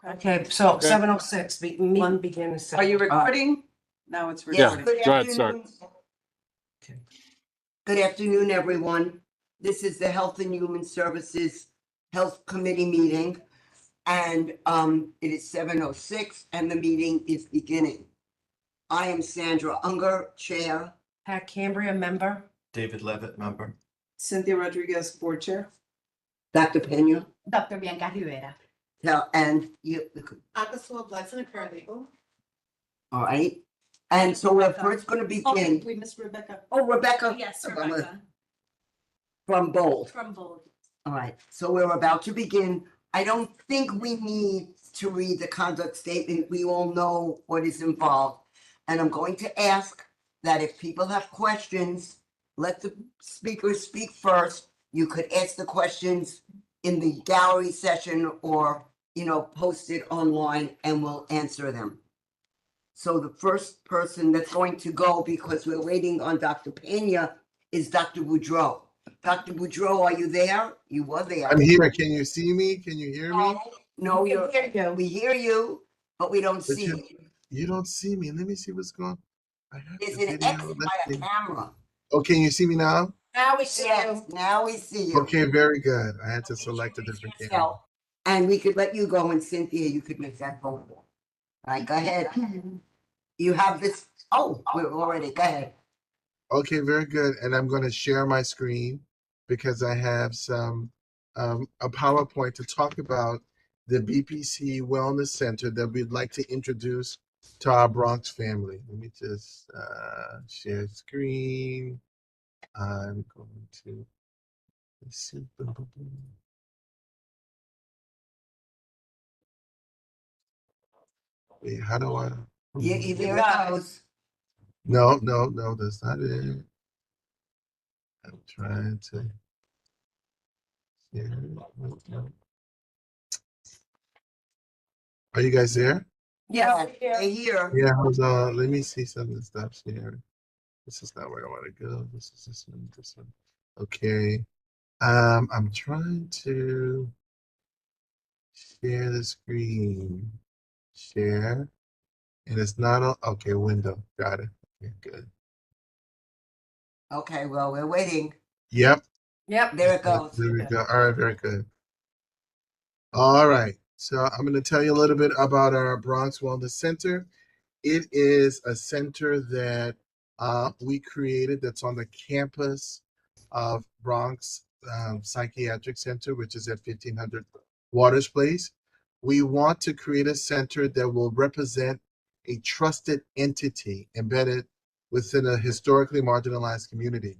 Okay, so Okay. 7:06, meeting begins. Are you recording? Now it's Yeah. recording. Good Go ahead, start. afternoon. Good afternoon, everyone. This is the Health and Human Services Health Committee meeting. And it is 7:06 and the meeting is beginning. I am Sandra Unger, Chair. Pat Cambria, member. David Levitt, member. Cynthia Rodriguez, board chair. Dr. Pena, Dr. Bianca Rivera. and you, Akasua Blyson, paralegal. all right? And so we're first gonna begin. We miss Rebecca. Oh, Rebecca. Yes, Rebecca, From Bold. from Bold. All right, so we're about to begin. I don't think we need to read the conduct statement. We all know what is involved. And I'm going to ask that if people have questions, let the speakers speak first. You could ask the questions in the gallery session or, post it online and we'll answer them. So the first person that's going to go, because we're waiting on Dr. Pena, is Dr. Boudreau. Dr. Boudreau, are you there? You were there. I'm here. Can you see me? Can you hear me? No, We can hear you. we hear you, but we don't But see you. You don't see me. Let me see what's going on. I have There's the an video. X Let's by a see. camera. Oh, can you see me now? Now we see Yes, you. now we see you. Okay, very good. I had to select a different camera. So, and we could let you go, and Cynthia, you could make that phone call. All right, go ahead. You have this, we're already, go ahead. Okay, very good. And I'm going to share my screen because I have some a PowerPoint to talk about the BPC Wellness Center that we'd like to introduce to our Bronx family. Let me just share screen. I'm going to let's see. Boom, boom, boom. Wait, how do I? Yeah, there it goes. No, that's not it. I'm trying to. Yeah. No. Are you guys there? Yeah, we hear. they're here. Yeah, hold on. Let me see something. Stop sharing. This is not where I want to go. This is this one. This one. Okay. I'm trying to share the screen. Share. And it's not on. Okay, window. Got it. Okay, good. Okay, well, we're waiting. Yep. Yep. There it goes. There we go. All right, very good. All right. So I'm going to tell you a little bit about our Bronx Wellness Center. It is a center that we created that's on the campus of Bronx Psychiatric Center, which is at 1500 Waters Place. We want to create a center that will represent a trusted entity embedded within a historically marginalized community.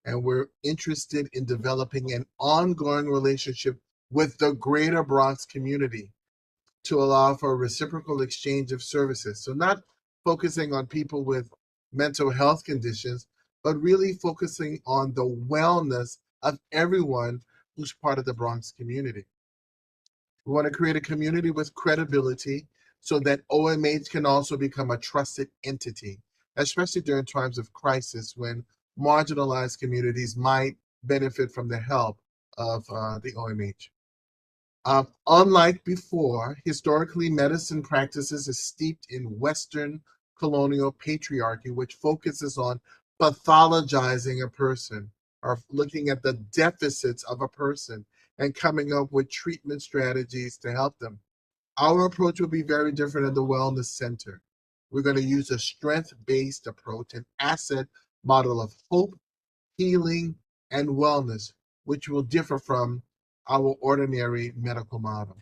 And we're interested in developing an ongoing relationship with the greater Bronx community to allow for a reciprocal exchange of services. So not focusing on people with mental health conditions, but really focusing on the wellness of everyone who's part of the Bronx community. We want to create a community with credibility so that OMH can also become a trusted entity, especially during times of crisis when marginalized communities might benefit from the help of the OMH. Unlike before, historically, medicine practices is steeped in Western colonial patriarchy, which focuses on pathologizing a person or looking at the deficits of a person and coming up with treatment strategies to help them. Our approach will be very different at the Wellness Center. We're going to use a strength-based approach, an asset model of hope, healing, and wellness, which will differ from our ordinary medical model.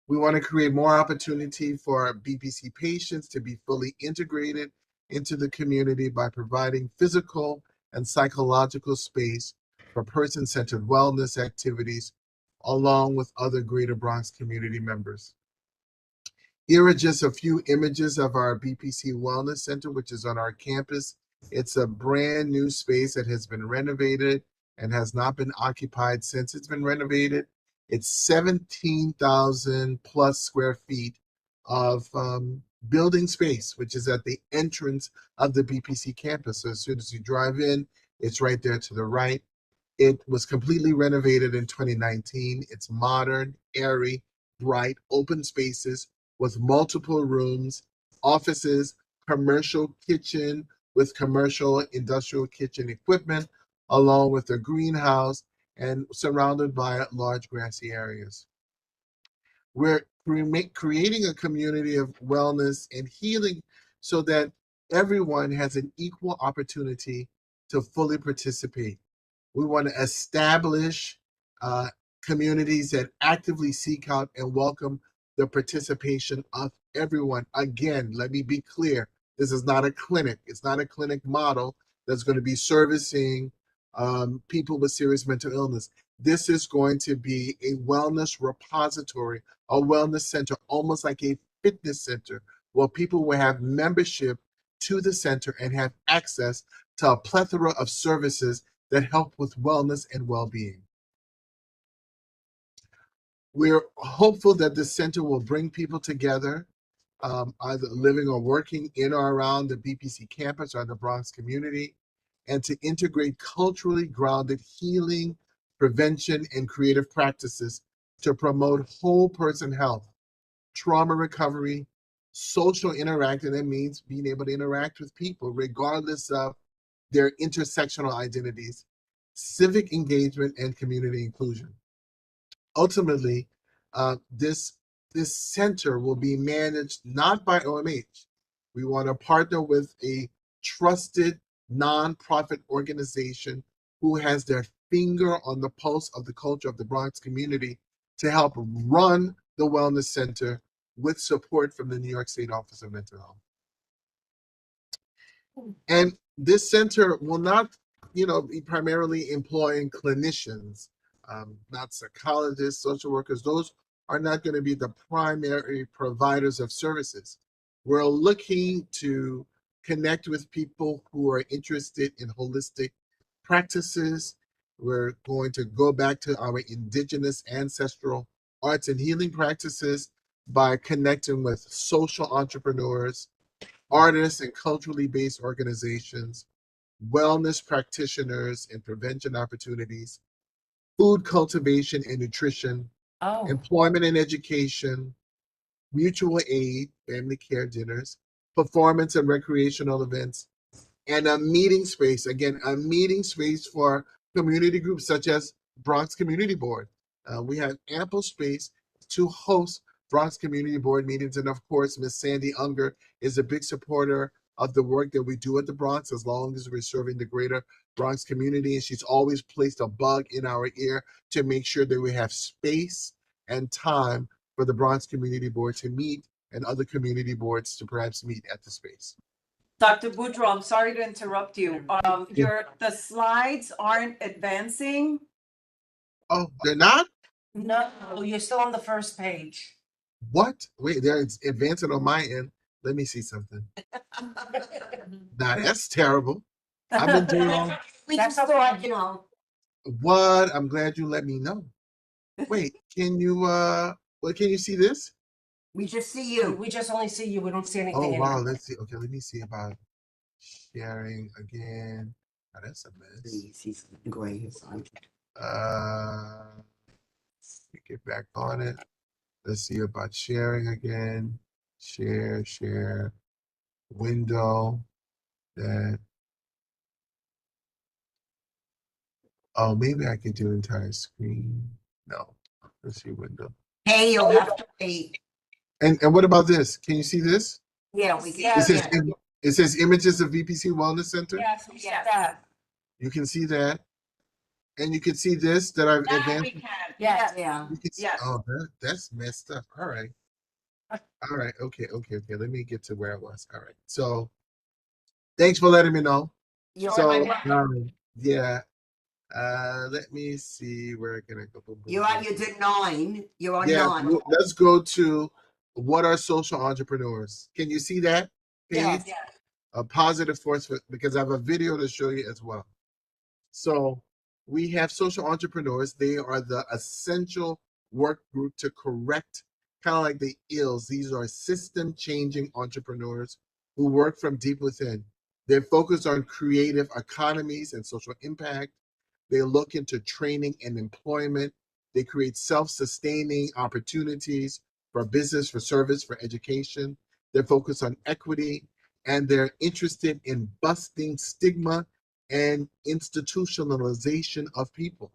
We want to create more opportunity for BPC patients to be fully integrated into the community by providing physical and psychological space for person-centered wellness activities, along with other Greater Bronx community members. Here are just a few images of our BPC Wellness Center, which is on our campus. It's a brand new space that has been renovated and has not been occupied since it's been renovated. It's 17,000 plus square feet of building space, which is at the entrance of the BPC campus. So as soon as you drive in, it's right there to the right. It was completely renovated in 2019. It's modern, airy, bright, open spaces with multiple rooms, offices, commercial kitchen with commercial industrial kitchen equipment, along with a greenhouse and surrounded by large grassy areas. We're creating a community of wellness and healing so that everyone has an equal opportunity to fully participate. We want to establish communities that actively seek out and welcome the participation of everyone. Again, let me be clear. This is not a clinic. It's not a clinic model that's going to be servicing people with serious mental illness. This is going to be a wellness repository, a wellness center, almost like a fitness center, where people will have membership to the center and have access to a plethora of services that help with wellness and well-being. We're hopeful that the center will bring people together, either living or working in or around the BPC campus or the Bronx community, and to integrate culturally grounded healing, prevention, and creative practices to promote whole person health, trauma recovery, social interaction. That means being able to interact with people regardless of their intersectional identities, civic engagement, and community inclusion. Ultimately, this center will be managed not by OMH. We want to partner with a trusted nonprofit organization who has their finger on the pulse of the culture of the Bronx community to help run the Wellness Center with support from the New York State Office of Mental Health. And this center will not, be primarily employing clinicians, not psychologists, social workers. Those are not going to be the primary providers of services. We're looking to connect with people who are interested in holistic practices. We're going to go back to our indigenous ancestral arts and healing practices by connecting with social entrepreneurs, artists and culturally based organizations, wellness practitioners and prevention opportunities, food cultivation and nutrition, Oh, employment and education, mutual aid, family care dinners, performance and recreational events, and a meeting space. Again, a meeting space for community groups such as Bronx Community Board. We have ample space to host Bronx Community Board meetings. And of course, Ms. Sandy Unger is a big supporter of the work that we do at the Bronx, as long as we're serving the greater Bronx community. And she's always placed a bug in our ear to make sure that we have space and time for the Bronx Community Board to meet and other community boards to perhaps meet at the space. Dr. Boudreaux, I'm sorry to interrupt you. The slides aren't advancing. Oh, they're not? no, you're still on the first page. What? Wait, they're advancing on my end. Let me see something. Now that's terrible. I've been doing We That's just thought, what? I'm glad you let me know. Wait, can you can you see this? we just see you. We just only see you. We don't see Oh anything. wow, in it. let's see. Okay, let me see about sharing again. Oh, that's a mess. Please, he's gray. Get back on it. Let's see about sharing again. Share, window. That. Oh, maybe I can do entire screen. No, let's see window. Hey, you'll have to wait. And what about this? Can you see this? Yeah, we Yeah, can. It says images of VPC Wellness Center. Yes, we said that. You can see that. And you can see this that I've advanced. Yes. Yeah. You can see, Yes. oh, that's messed up. All right. All right. Okay. Let me get to where I was. All right. So thanks for letting me know. You're So on, yeah. Let me see where can I go. Boom, boom, you're boom. on, you did 9. You're on Yeah, 9. let's go to what are social entrepreneurs. Can you see that page? Yes. A positive force because I have a video to show you as well. So we have social entrepreneurs. They are the essential work group to correct kind of like the ills. These are system changing entrepreneurs who work from deep within. They're focused on creative economies and social impact. They look into training and employment, They create self-sustaining opportunities for business, for service, for education. They're focused on equity, and they're interested in busting stigma and institutionalization of people.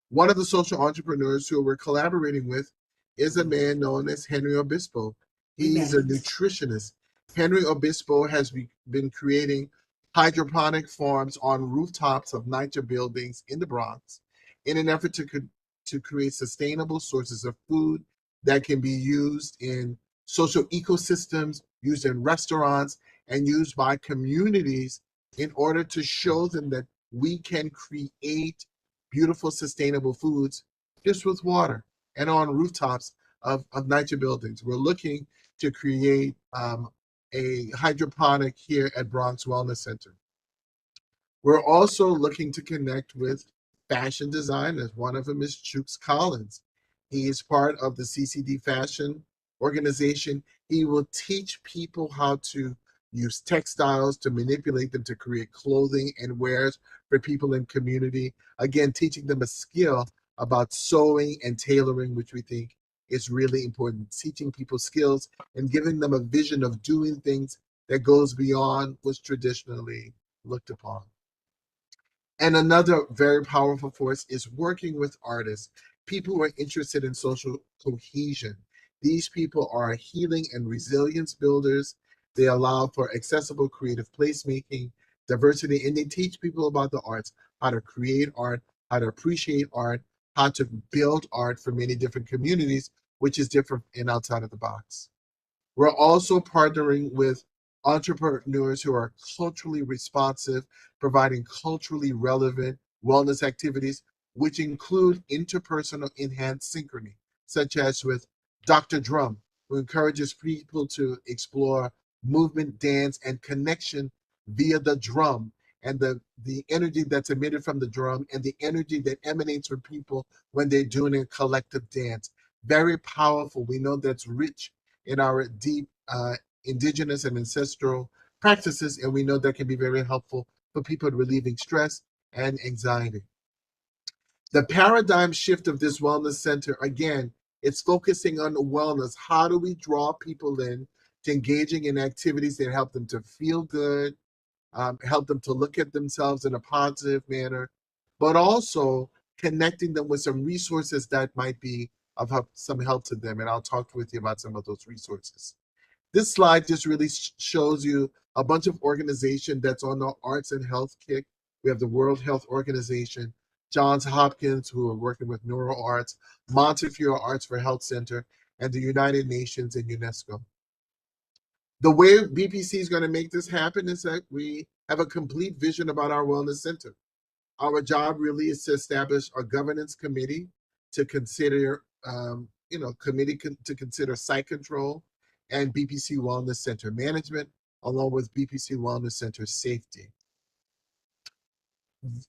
One of the social entrepreneurs who we're collaborating with is a man known as Henry Obispo. He's a nutritionist. Henry Obispo has been creating hydroponic farms on rooftops of NYCHA buildings in the Bronx in an effort to create sustainable sources of food that can be used in social ecosystems, used in restaurants, and used by communities in order to show them that we can create beautiful, sustainable foods just with water and on rooftops of NYCHA buildings. We're looking to create a hydroponic here at Bronx Wellness Center. We're also looking to connect with fashion designers. One of them is Chooks Collins. He is part of the CCD Fashion organization. He will teach people how to use textiles to manipulate them to create clothing and wares for people in community. Again, teaching them a skill about sewing and tailoring, which we think is really important. Teaching people skills and giving them a vision of doing things that goes beyond what's traditionally looked upon. And another very powerful force is working with artists, people who are interested in social cohesion. These people are healing and resilience builders. They allow for accessible creative placemaking, diversity, and they teach people about the arts, how to create art, how to appreciate art, how to build art for many different communities, which is different and outside of the box. We're also partnering with entrepreneurs who are culturally responsive, providing culturally relevant wellness activities, which include interpersonal enhanced synchrony, such as with Dr. Drum, who encourages people to explore movement, dance, and connection via the drum, and the energy that's emitted from the drum and the energy that emanates from people when they're doing a collective dance. Very powerful. We know that's rich in our deep indigenous and ancestral practices, and we know that can be very helpful for people relieving stress and anxiety. The paradigm shift of this wellness center, again, it's focusing on wellness. How do we draw people in to engaging in activities that help them to feel good, help them to look at themselves in a positive manner, but also connecting them with some resources that might be of some help to them. And I'll talk with you about some of those resources. This slide just really shows you a bunch of organization that's on the arts and health kick. We have the World Health Organization, Johns Hopkins, who are working with NeuroArts, Montefiore Arts for Health Center, and the United Nations and UNESCO. The way BPC is going to make this happen is that we have a complete vision about our wellness center. Our job really is to establish a governance committee to consider, to consider site control and BPC Wellness Center management, along with BPC Wellness Center safety.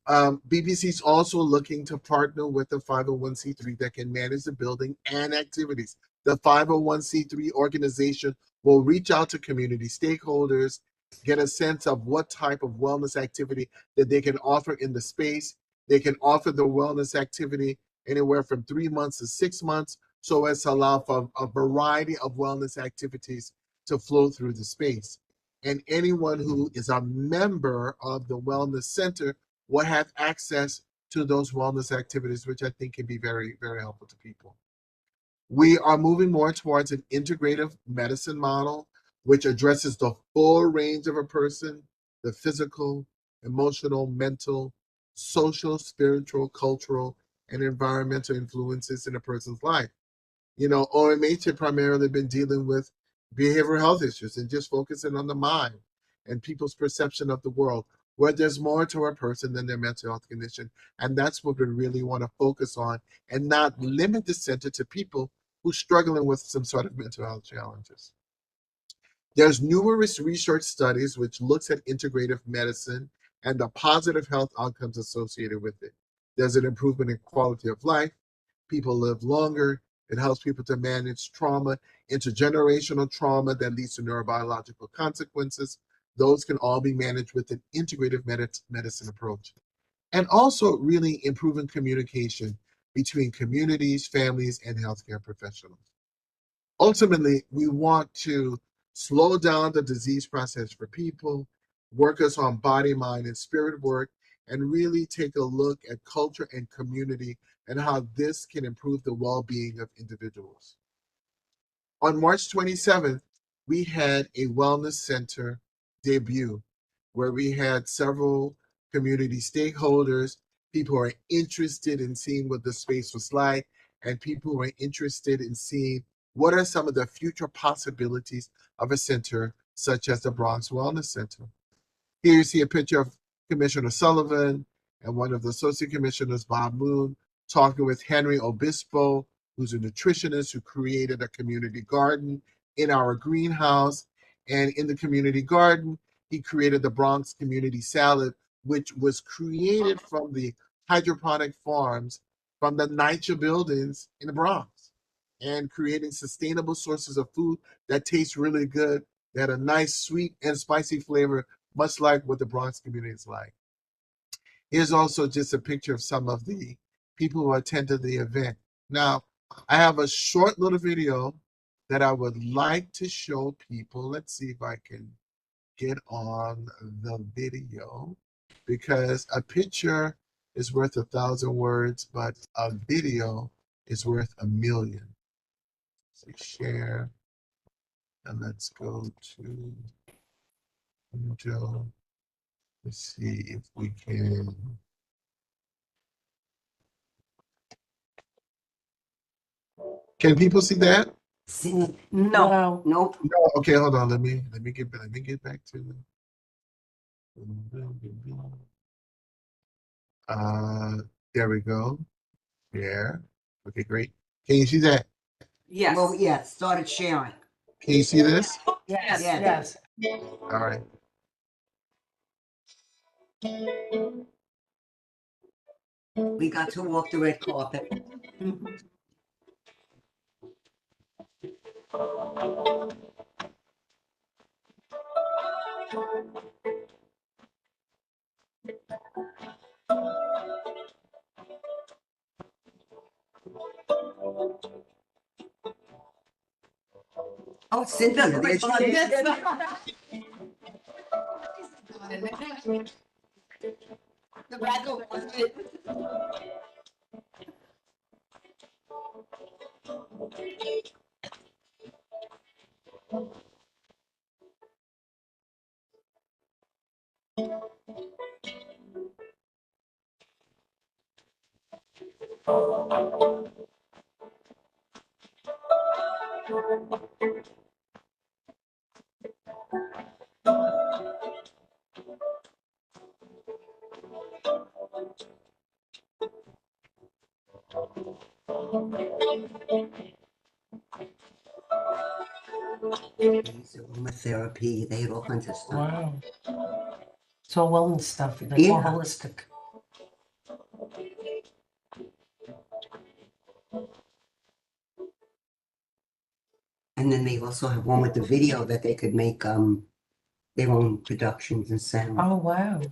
BPC is also looking to partner with a 501c3 that can manage the building and activities. The 501c3 organization will reach out to community stakeholders, get a sense of what type of wellness activity that they can offer in the space. They can offer the wellness activity anywhere from 3 months to 6 months, so as to allow for a variety of wellness activities to flow through the space. And anyone who is a member of the Wellness Center will have access to those wellness activities, which I think can be very, very helpful to people. We are moving more towards an integrative medicine model, which addresses the full range of a person, the physical, emotional, mental, social, spiritual, cultural, and environmental influences in a person's life. You know, OMH had primarily been dealing with behavioral health issues and just focusing on the mind and people's perception of the world, where there's more to a person than their mental health condition. And that's what we really want to focus on and not limit the center to people who are struggling with some sort of mental health challenges. There's numerous research studies which looks at integrative medicine and the positive health outcomes associated with it. There's an improvement in quality of life. People live longer. It helps people to manage trauma, intergenerational trauma that leads to neurobiological consequences. Those can all be managed with an integrative medicine approach. And also really improving communication. between communities, families, and healthcare professionals. Ultimately, we want to slow down the disease process for people, work us on body, mind, and spirit work, and really take a look at culture and community and how this can improve the well-being of individuals. On March 27th, we had a wellness center debut where we had several community stakeholders, people who are interested in seeing what the space was like, and people who are interested in seeing what are some of the future possibilities of a center such as the Bronx Wellness Center. Here you see a picture of Commissioner Sullivan and one of the associate commissioners, Bob Moon, talking with Henry Obispo, who's a nutritionist who created a community garden in our greenhouse. And in the community garden, he created the Bronx Community Salad, which was created from the hydroponic farms from the NYCHA buildings in the Bronx, and creating sustainable sources of food that taste really good, that had a nice sweet and spicy flavor, much like what the Bronx community is like. Here's also just a picture of some of the people who attended the event. Now, I have a short little video that I would like to show people. Let's see if I can get on the video, because a picture is worth 1,000 words, but a video is worth 1,000,000. So share, and let's go to Joe. Let's see if we can. Can people see that? No. Nope. No. Okay, hold on. Let me get back to the. There we go. Share. Okay, great. Can you see that? Yes. Well, yeah, started sharing. Can you see this? Yes, Yeah. yes. All right. We got to walk the red carpet. Oh, Cynthia, there she is. There's aromatherapy, they had all kinds of stuff. Wow. It's all wellness stuff, like Yeah. more holistic. And then they also have one with the video that they could make their own productions and sound. Oh, wow.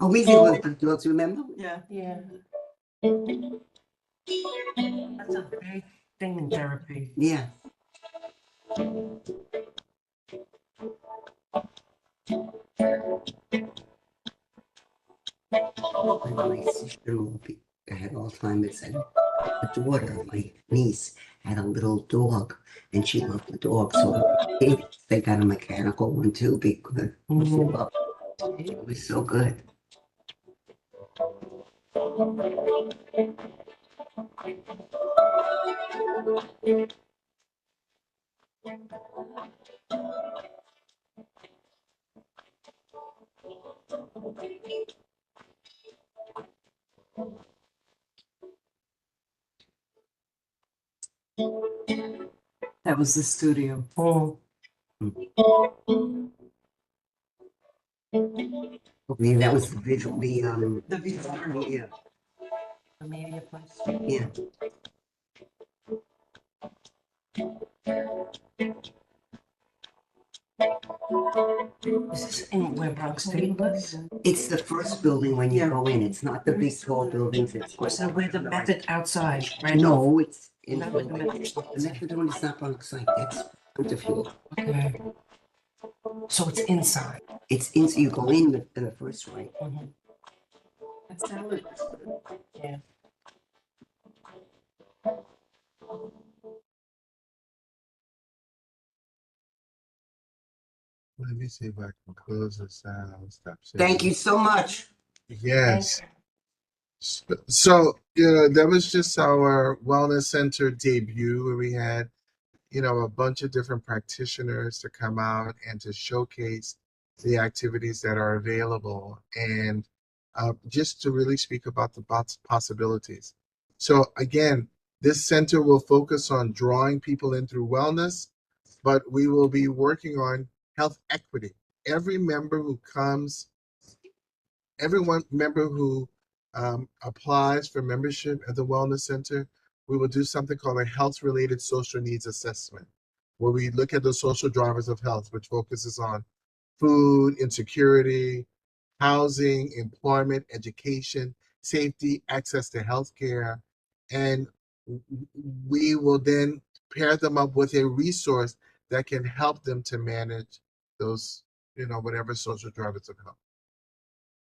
Oh, we did with the dogs, remember? Yeah. Yeah. That's a big thing in therapy. Yeah. And my sister had Alzheimer's, and the daughter, my niece, had a little dog, and she loved the dog, so they got a mechanical one too, because Mhm. it was so good. That was the studio. Mm, Okay, that was the visual, The visual. yeah, the media place. yeah. Is this in where Bronx State was? It's the first building when you Yeah. go in. It's not the big tall buildings. It's So where the method outside, right? No, it's in Not with the method. the Methadone is not on site. That's Winterfield. Okay. So it's inside. It's in, you go in the first way. Mhm. That's how it- Yeah. Let me see if I can close this out. Stop Thank sharing. you so much. Yes. So, that was just our wellness center debut where we had, a bunch of different practitioners to come out and to showcase the activities that are available and just to really speak about the possibilities. So, again, this center will focus on drawing people in through wellness, but we will be working on health equity. Every member who comes, member who applies for membership at the Wellness Center, we will do something called a health-related social needs assessment, where we look at the social drivers of health, which focuses on food, insecurity, housing, employment, education, safety, access to healthcare, and we will then pair them up with a resource that can help them to manage those, whatever social drivers of health.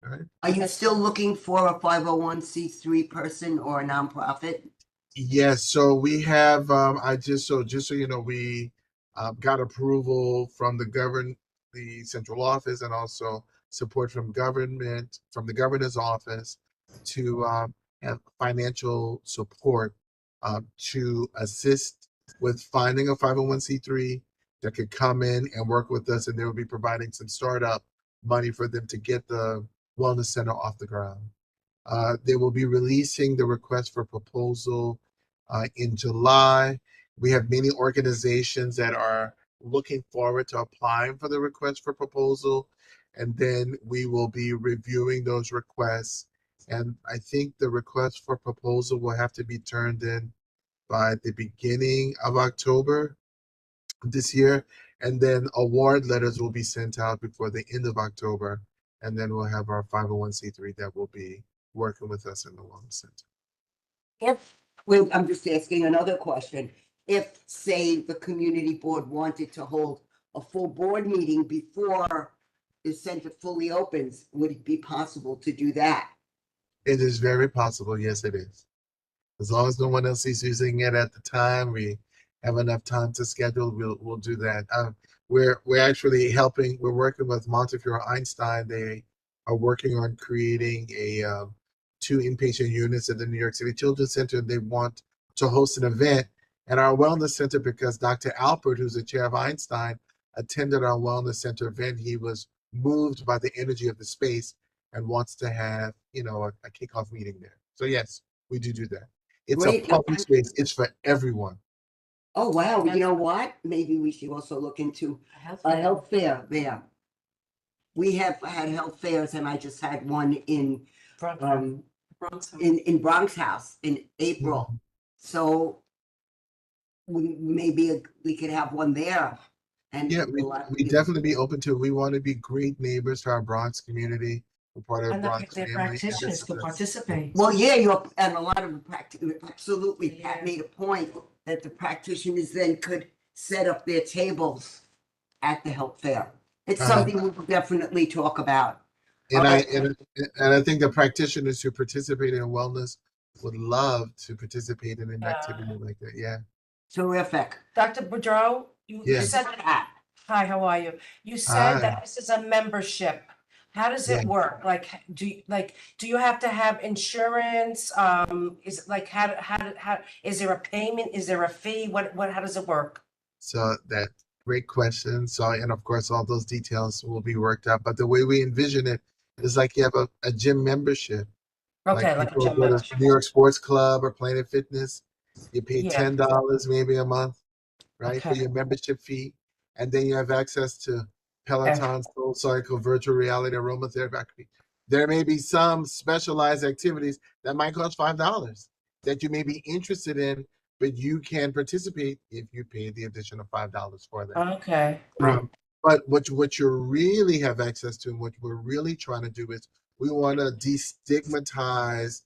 All right. Are you still looking for a 501c3 person or a nonprofit? Yes, so we have, just so you know, we got approval from the central office and also support from the governor's office to have financial support to assist with finding a 501c3 that could come in and work with us, and they will be providing some startup money for them to get the wellness center off the ground. They will be releasing the request for proposal in July. We have many organizations that are looking forward to applying for the request for proposal, and then we will be reviewing those requests. And I think the request for proposal will have to be turned in by the beginning of October this year, and then award letters will be sent out before the end of October, and then we'll have our 501c3 that will be working with us in the Wellness Center. Well, I'm just asking another question. If, say, the community board wanted to hold a full board meeting before the center fully opens, would it be possible to do that? It is very possible, yes, it is. As long as no one else is using it at the time, we have enough time to schedule, we'll do that. We're actually helping, we're working with Montefiore Einstein. They are working on creating a 2 inpatient units at the New York City Children's Center. They want to host an event at our wellness center because Dr. Alpert, who's the chair of Einstein, attended our wellness center event. He was moved by the energy of the space and wants to have, a kickoff meeting there. So yes, we do that. It's Great. a public space. It's for everyone. Oh, wow. You know what? Maybe we should also look into a health fair there. We have had health fairs and I just had one in Bronx. in Bronx House in April. So maybe we could have one there. And Yeah, we definitely be open to it. We want to be great neighbors to our Bronx community. We're part of And Bronx their family. practitioners could participate. Well, yeah, and a lot of the absolutely, Pat Yeah. made a point that the practitioners then could set up their tables at the health fair. It's something we'll definitely talk about. And Okay. I think the practitioners who participate in wellness would love to participate in an Yeah. activity like that. Yeah. Terrific. Dr. Boudreau, you Yes. said that, hi, how are you? You Hi. said that this is a membership. How does it Yeah. work? Like, do you have to have insurance? Is it like, how, is there a payment? Is there a fee? How does it work? So Great question. So, and of course, all those details will be worked out. But the way we envision it is like you have a gym membership. Okay, like a people gym go to membership. New York Sports Club or Planet Fitness. You pay Yeah. $10 maybe a month, right, for Okay. your membership fee, and then you have access to Peloton, Soul Cycle, virtual reality, aromatherapy. There may be some specialized activities that might cost $5 that you may be interested in, but you can participate if you pay the additional $5 for that. Okay. But what you really have access to, and what we're really trying to do is we want to destigmatize,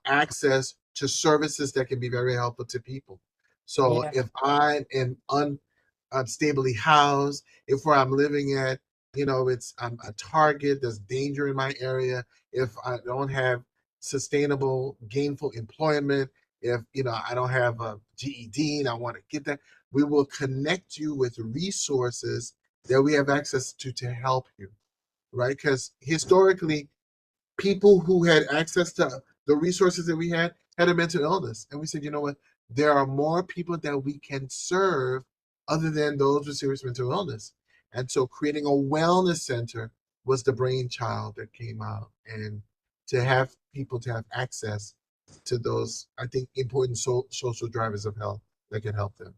access to services that can be very helpful to people. So Yeah. if I am unstably housed, if where I'm living at, I'm a target, there's danger in my area, if I don't have sustainable, gainful employment, if I don't have a GED and I want to get that, we will connect you with resources that we have access to help you, right? Because historically, people who had access to the resources that we had a mental illness. And we said, you know what? There are more people that we can serve other than those with serious mental illness. And so creating a wellness center was the brainchild that came out. And to have people to have access to those, I think, important social drivers of health that can help them.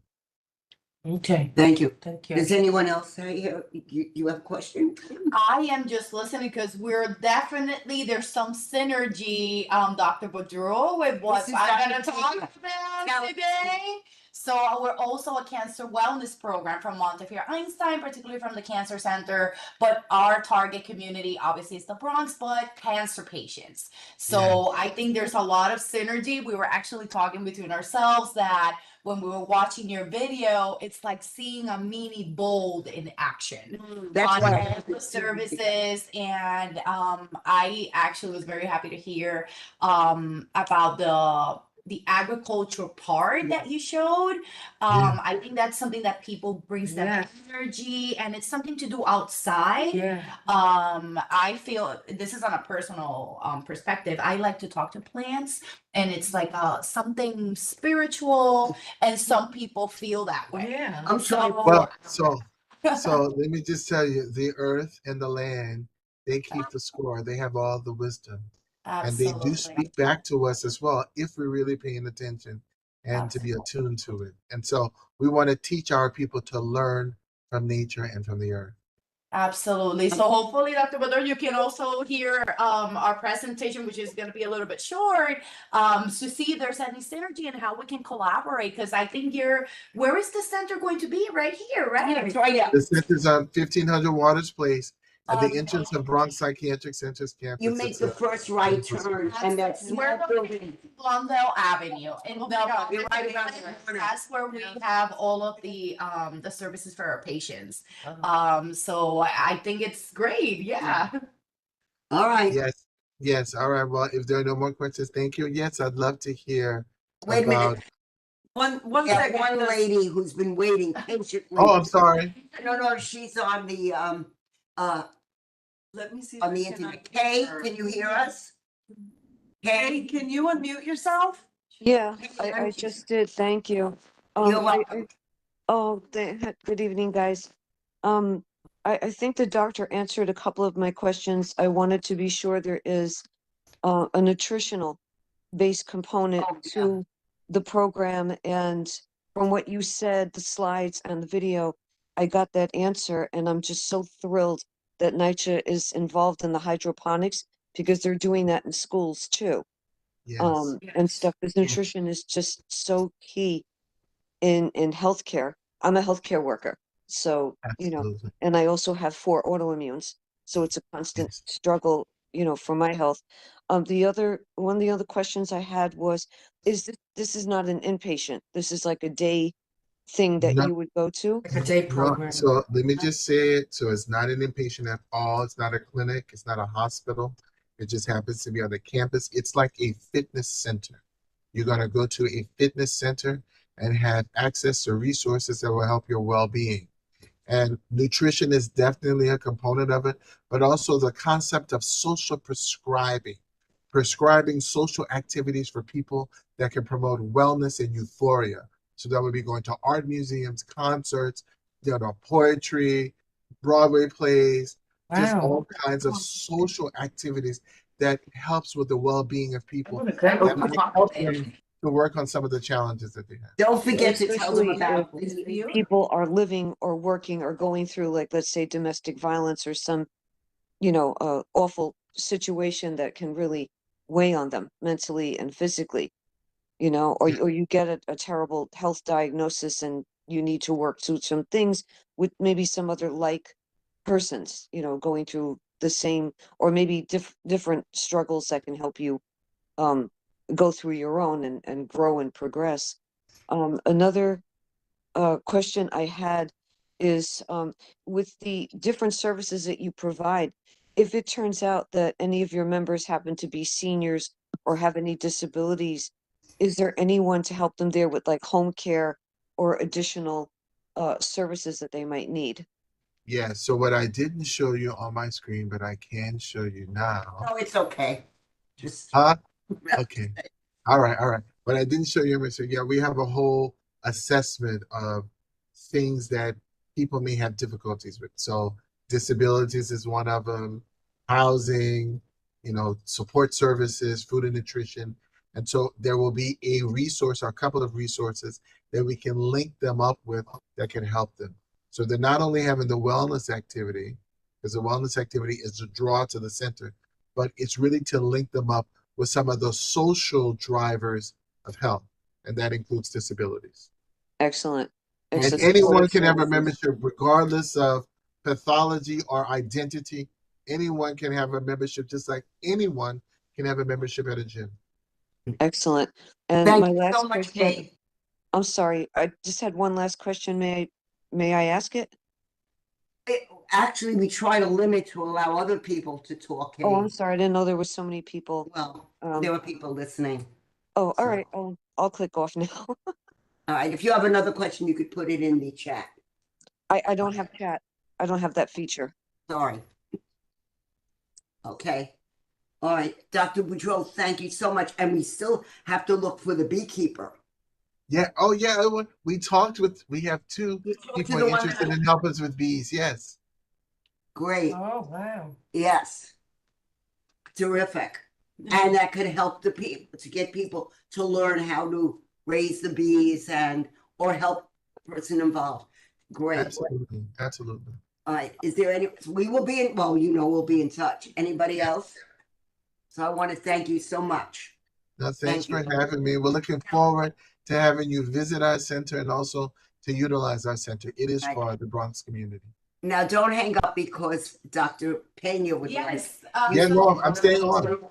Okay. Thank you. Thank you. Does anyone else you have a question? I am just listening because there's some synergy, Dr. Boudreau, with what This is I'm Dr. gonna talk Tina. about Now- today. So we're also a cancer wellness program from Montefiore Einstein, particularly from the Cancer Center. But our target community obviously is the Bronx, but cancer patients. So I think there's a lot of synergy. We were actually talking between ourselves that when we were watching your video, it's like seeing a mini Bold in action That's on why I all have the it. services. And I actually was very happy to hear about the agriculture part that you showed. I think that's something that people brings them Yes. energy, and it's something to do outside. Yeah. I feel this is on a personal perspective. I like to talk to plants, and it's like something spiritual, and some people feel that way. Yeah. I'm sorry. Well, so let me just tell you, the earth and the land, they keep the score. They have all the wisdom. And they do Absolutely. speak back to us as well if we're really paying attention and to be attuned to it. And so we want to teach our people to learn from nature and from the earth. Absolutely. So hopefully, Dr. Bador, you can also hear our presentation, which is going to be a little bit short, to see if there's any synergy and how we can collaborate. Because I think where is the center going to be? Right here, right? It's right out. The center's on 1500 Waters Place at the Okay. entrance of Bronx Psychiatric Center's campus. You make It's the a- first right turn, and that's We're small building. Blondell Avenue. And You're right about that. that's where we have all of the services for our patients. So I think it's great. Yeah. All right. Yes. All right. Well, if there are no more questions, thank you. Yes, I'd love to hear Wait a minute. about. One That second. one lady who's been waiting patiently. Oh, I'm sorry. No, she's on the Let me see. if on I the can internet. unmute Kay, her. can you hear us? Kay, Kay, can you unmute yourself? Yeah, I just did, thank you. you're I- welcome. Good evening, guys. I think the doctor answered a couple of my questions. I wanted to be sure there is a nutritional based component to the program, and from what you said, the slides and the video, I got that answer, and I'm just so thrilled that NYCHA is involved in the hydroponics because they're doing that in schools too. Yes. And stuff, because nutrition is just so key in healthcare. I'm a healthcare worker, so Absolutely. and I also have 4 autoimmunes, so it's a constant Yes. struggle, for my health. One of the other questions I had was, this is not an inpatient? This is like a day thing that No. you would go to? Like a day No, program. so let me just say it. So it's not an inpatient at all. It's not a clinic. It's not a hospital. It just happens to be on the campus. It's like a fitness center. You're going to go to a fitness center and have access to resources that will help your well-being. And nutrition is definitely a component of it, but also the concept of social prescribing social activities for people that can promote wellness and euphoria. So that would be going to art museums, concerts, poetry, Broadway plays, just Wow. all kinds of social activities that helps with the well-being of people. What a great That might help opportunity. them to work on some of the challenges that they have. Don't forget to tell them Especially about if people are living or working or going through, like, let's say, domestic violence or some, awful situation that can really weigh on them mentally and physically, or you get a terrible health diagnosis and you need to work through some things with maybe some other like persons, going through the same or maybe different struggles that can help you go through your own and grow and progress. Another question I had is with the different services that you provide, if it turns out that any of your members happen to be seniors or have any disabilities, is there anyone to help them there with like home care or additional services that they might need? Yeah, so what I didn't show you on my screen, but I can show you now. No, it's okay. Just Huh? Okay. All right, all right. But I didn't show you, Mr. Yeah, we have a whole assessment of things that people may have difficulties with. So disabilities is one of them, housing, support services, food and nutrition. And so there will be a resource or a couple of resources that we can link them up with that can help them. So they're not only having the wellness activity, because the wellness activity is a draw to the center, but it's really to link them up with some of the social drivers of health, and that includes disabilities. Excellent. And Excellent. anyone can have a membership regardless of pathology or identity. Anyone can have a membership, just like anyone can have a membership at a gym. Excellent. And thank my you last so much, question, Kate. I'm sorry, I just had one last question. May I ask it? Actually, we try to limit to allow other people to talk. Oh, I'm Kate. sorry. I didn't know there was so many people. Well, Um, there are people listening. Oh, all So- right. I'll click off now. All right, if you have another question, you could put it in the chat. I don't have chat. I don't have that feature. Sorry. Okay. All right, Dr. Boudreau, thank you so much. And we still have to look for the beekeeper. Yeah. Oh, yeah. We have two people the one interested that- in help us with bees. Yes. Great. Oh, wow. Yes. Terrific. And that could help the people to get people to learn how to raise the bees or help the person involved. Great. Absolutely. Absolutely. All right. Is there any, we will be in, well, we'll be in touch. Anybody else? So I want to thank you so much. No, thanks Thank for you. having me. We're looking forward to having you visit our center and also to utilize our center. It is Right. for the Bronx community. Now, don't hang up because Dr. Pena would like. Yes. Yeah, no, I'm staying on.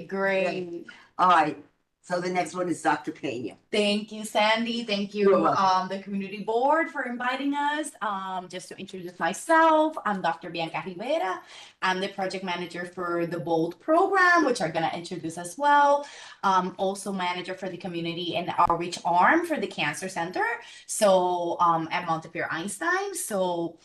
Great. All right. So the next one is Dr. Pena. Thank you, Sandy. Thank You're you, welcome. the community board for inviting us. Just to introduce myself, I'm Dr. Bianca Rivera. I'm the project manager for the BOLD program, which I'm gonna introduce as well. Also manager for the community and outreach arm for the Cancer Center. So, at Montefiore Einstein. So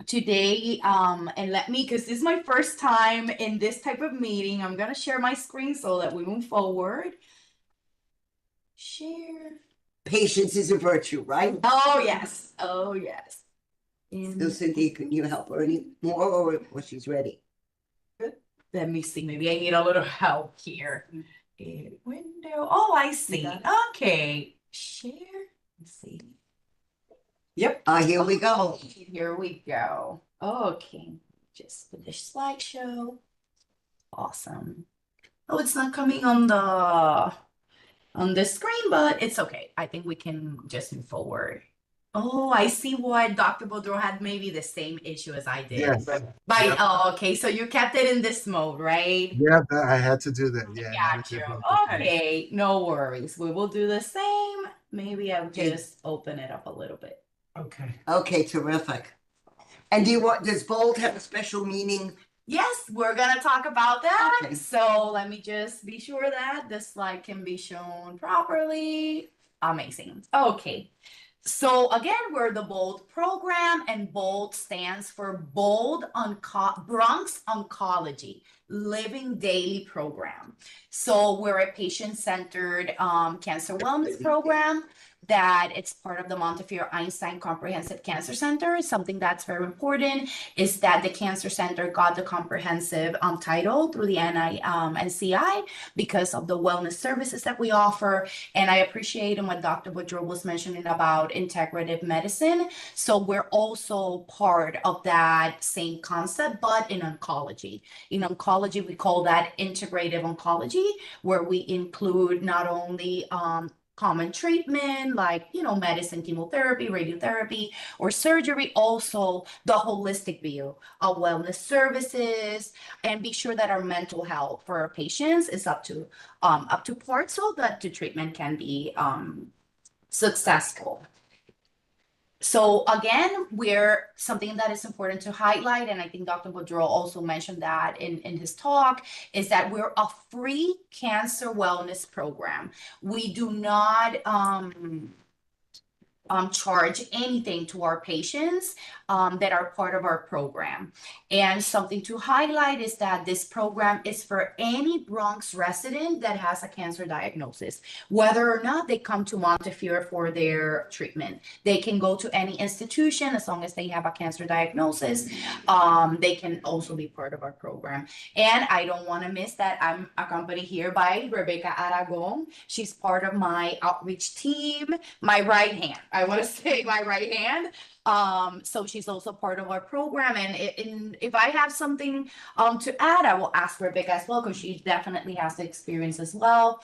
today, and because this is my first time in this type of meeting, I'm gonna share my screen so that we move forward. Share. Patience is a virtue, right? Oh, yes. Oh, yes. So Cynthia, can you help her any more or she's ready? Let me see. Maybe I need a little help here. Window. Oh, I see. Okay. Share. Let's see. Here we go. Here we go. Okay. Just finish slideshow. Awesome. Oh, it's not coming on the screen, but it's okay. I think we can just move forward. Oh, I see what Dr. Boudreau had maybe the same issue as I did. Yes. Right. Oh, okay. So you kept it in this mode, right? Yeah, I had to do that. Yeah. Got you. Okay, no worries. We will do the same. Maybe I'll just open it up a little bit. Okay. Okay, terrific. And does BOLD have a special meaning? Yes, we're gonna talk about that. Okay. So let me just be sure that this slide can be shown properly. Amazing. Okay. So again, we're the BOLD program, and BOLD stands for Bronx Oncology Living Daily Program. So we're a patient-centered cancer wellness program that it's part of the Montefiore Einstein Comprehensive Cancer Center. Something that's very important is that the Cancer Center got the comprehensive title through the NCI because of the wellness services that we offer. And I appreciate what Dr. Boudreau was mentioning about integrative medicine. So we're also part of that same concept, but in oncology. In oncology, we call that integrative oncology, where we include not only common treatment like, medicine, chemotherapy, radiotherapy, or surgery, also the holistic view of wellness services, and be sure that our mental health for our patients is up to par so that the treatment can be successful. So again, something that is important to highlight, and I think Dr. Boudreau also mentioned that in his talk, is that we're a free cancer wellness program. We do not charge anything to our patients that are part of our program. And something to highlight is that this program is for any Bronx resident that has a cancer diagnosis, whether or not they come to Montefiore for their treatment. They can go to any institution as long as they have a cancer diagnosis. They can also be part of our program. And I don't want to miss that I'm accompanied here by Rebecca Aragon. She's part of my outreach team, my right hand. I want to say my right hand. So she's also part of our program. And if I have something to add, I will ask Rebecca as well, because she definitely has the experience as well.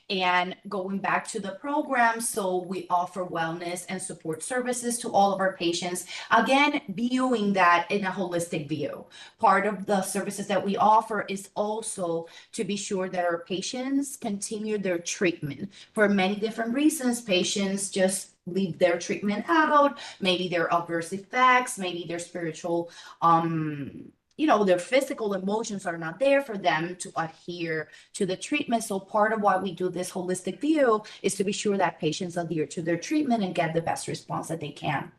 And going back to the program, so we offer wellness and support services to all of our patients. Again, viewing that in a holistic view. Part of the services that we offer is also to be sure that our patients continue their treatment. For many different reasons, patients just leave their treatment out. Maybe their adverse effects, maybe their spiritual their physical emotions are not there for them to adhere to the treatment. So part of why we do this holistic view is to be sure that patients adhere to their treatment and get the best response that they can.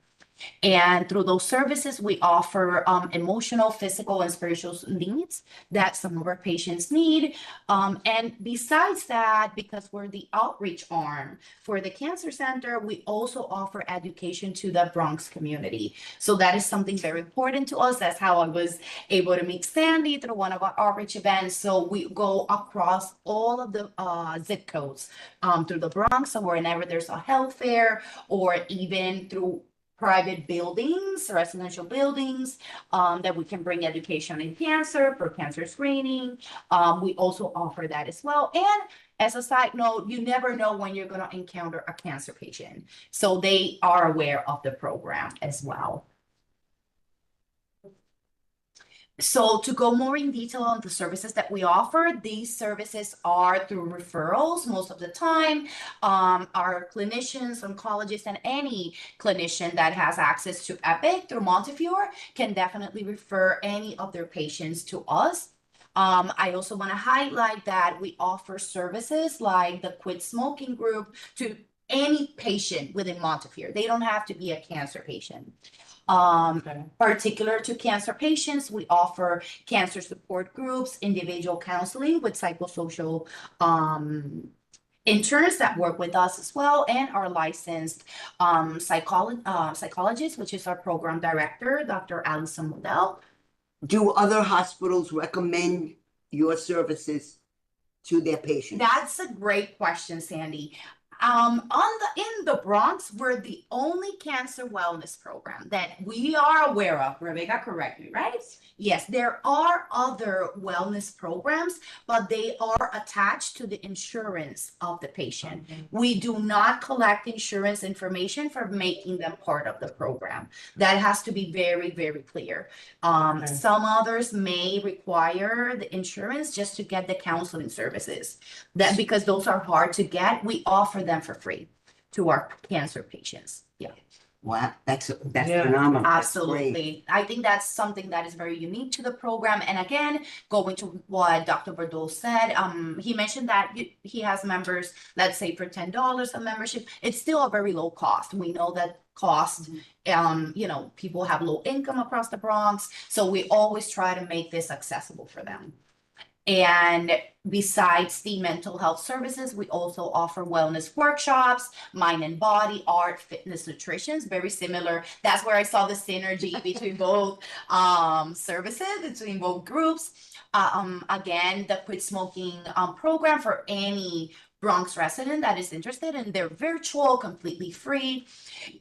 And through those services, we offer emotional, physical, and spiritual needs that some of our patients need. And besides that, because we're the outreach arm for the Cancer Center, we also offer education to the Bronx community. So that is something very important to us. That's how I was able to meet Sandy through one of our outreach events. So we go across all of the zip codes through the Bronx. So whenever there's a health fair, or even through private buildings, residential buildings, that we can bring education in cancer for cancer screening. We also offer that as well. And as a side note, you never know when you're going to encounter a cancer patient. So they are aware of the program as well. So to go more in detail on the services that we offer, these services are through referrals most of the time. Our clinicians, oncologists, and any clinician that has access to Epic through Montefiore can definitely refer any of their patients to us. I also want to highlight that we offer services like the Quit Smoking group to any patient within Montefiore. They don't have to be a cancer patient. Particular to cancer patients, we offer cancer support groups, individual counseling with psychosocial interns that work with us as well, and our licensed psychologist, which is our program director, Dr. Allison Modell. Do other hospitals recommend your services to their patients? That's a great question, Sandy. In the Bronx, we're the only cancer wellness program that we are aware of. Rebecca, correct me, right? Yes, there are other wellness programs, but they are attached to the insurance of the patient. We do not collect insurance information for making them part of the program. That has to be very, very clear. Some others may require the insurance just to get the counseling services. That because those are hard to get, we offer them for free to our cancer patients. Yeah. Wow, that's Yeah. phenomenal. That's Absolutely. great. I think that's something that is very unique to the program. And again, going to what Dr. Boudreau said, he mentioned that he has members, let's say for $10 a membership. It's still a very low cost. We know that cost, people have low income across the Bronx. So we always try to make this accessible for them. And besides the mental health services, we also offer wellness workshops, mind and body, art, fitness, nutrition, very similar. That's where I saw the synergy between both services, between both groups. Again, the quit smoking program for any Bronx resident that is interested, and they're virtual, completely free.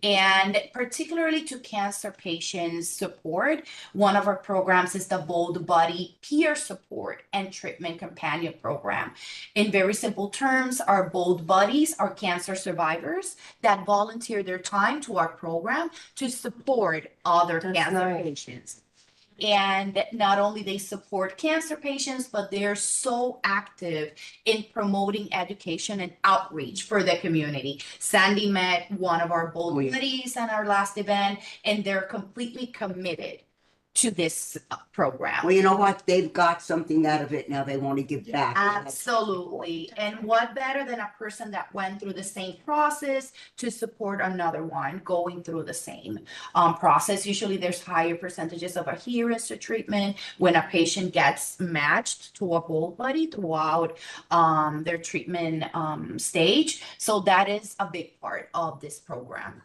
And particularly to cancer patients support, one of our programs is the Bold Buddy Peer Support and Treatment Companion Program. In very simple terms, our Bold Buddies are cancer survivors that volunteer their time to our program to support other That's cancer nice. patients. And not only they support cancer patients, but they're so active in promoting education and outreach for the community. Sandy met one of our Bold Buddies at our last event, and they're completely committed to this program. Well, you know what? They've got something out of it. Now they want to give back. Absolutely. And what better than a person that went through the same process to support another one going through the same process. Usually there's higher percentages of adherence to treatment when a patient gets matched to a Bold Buddy throughout their treatment stage. So that is a big part of this program.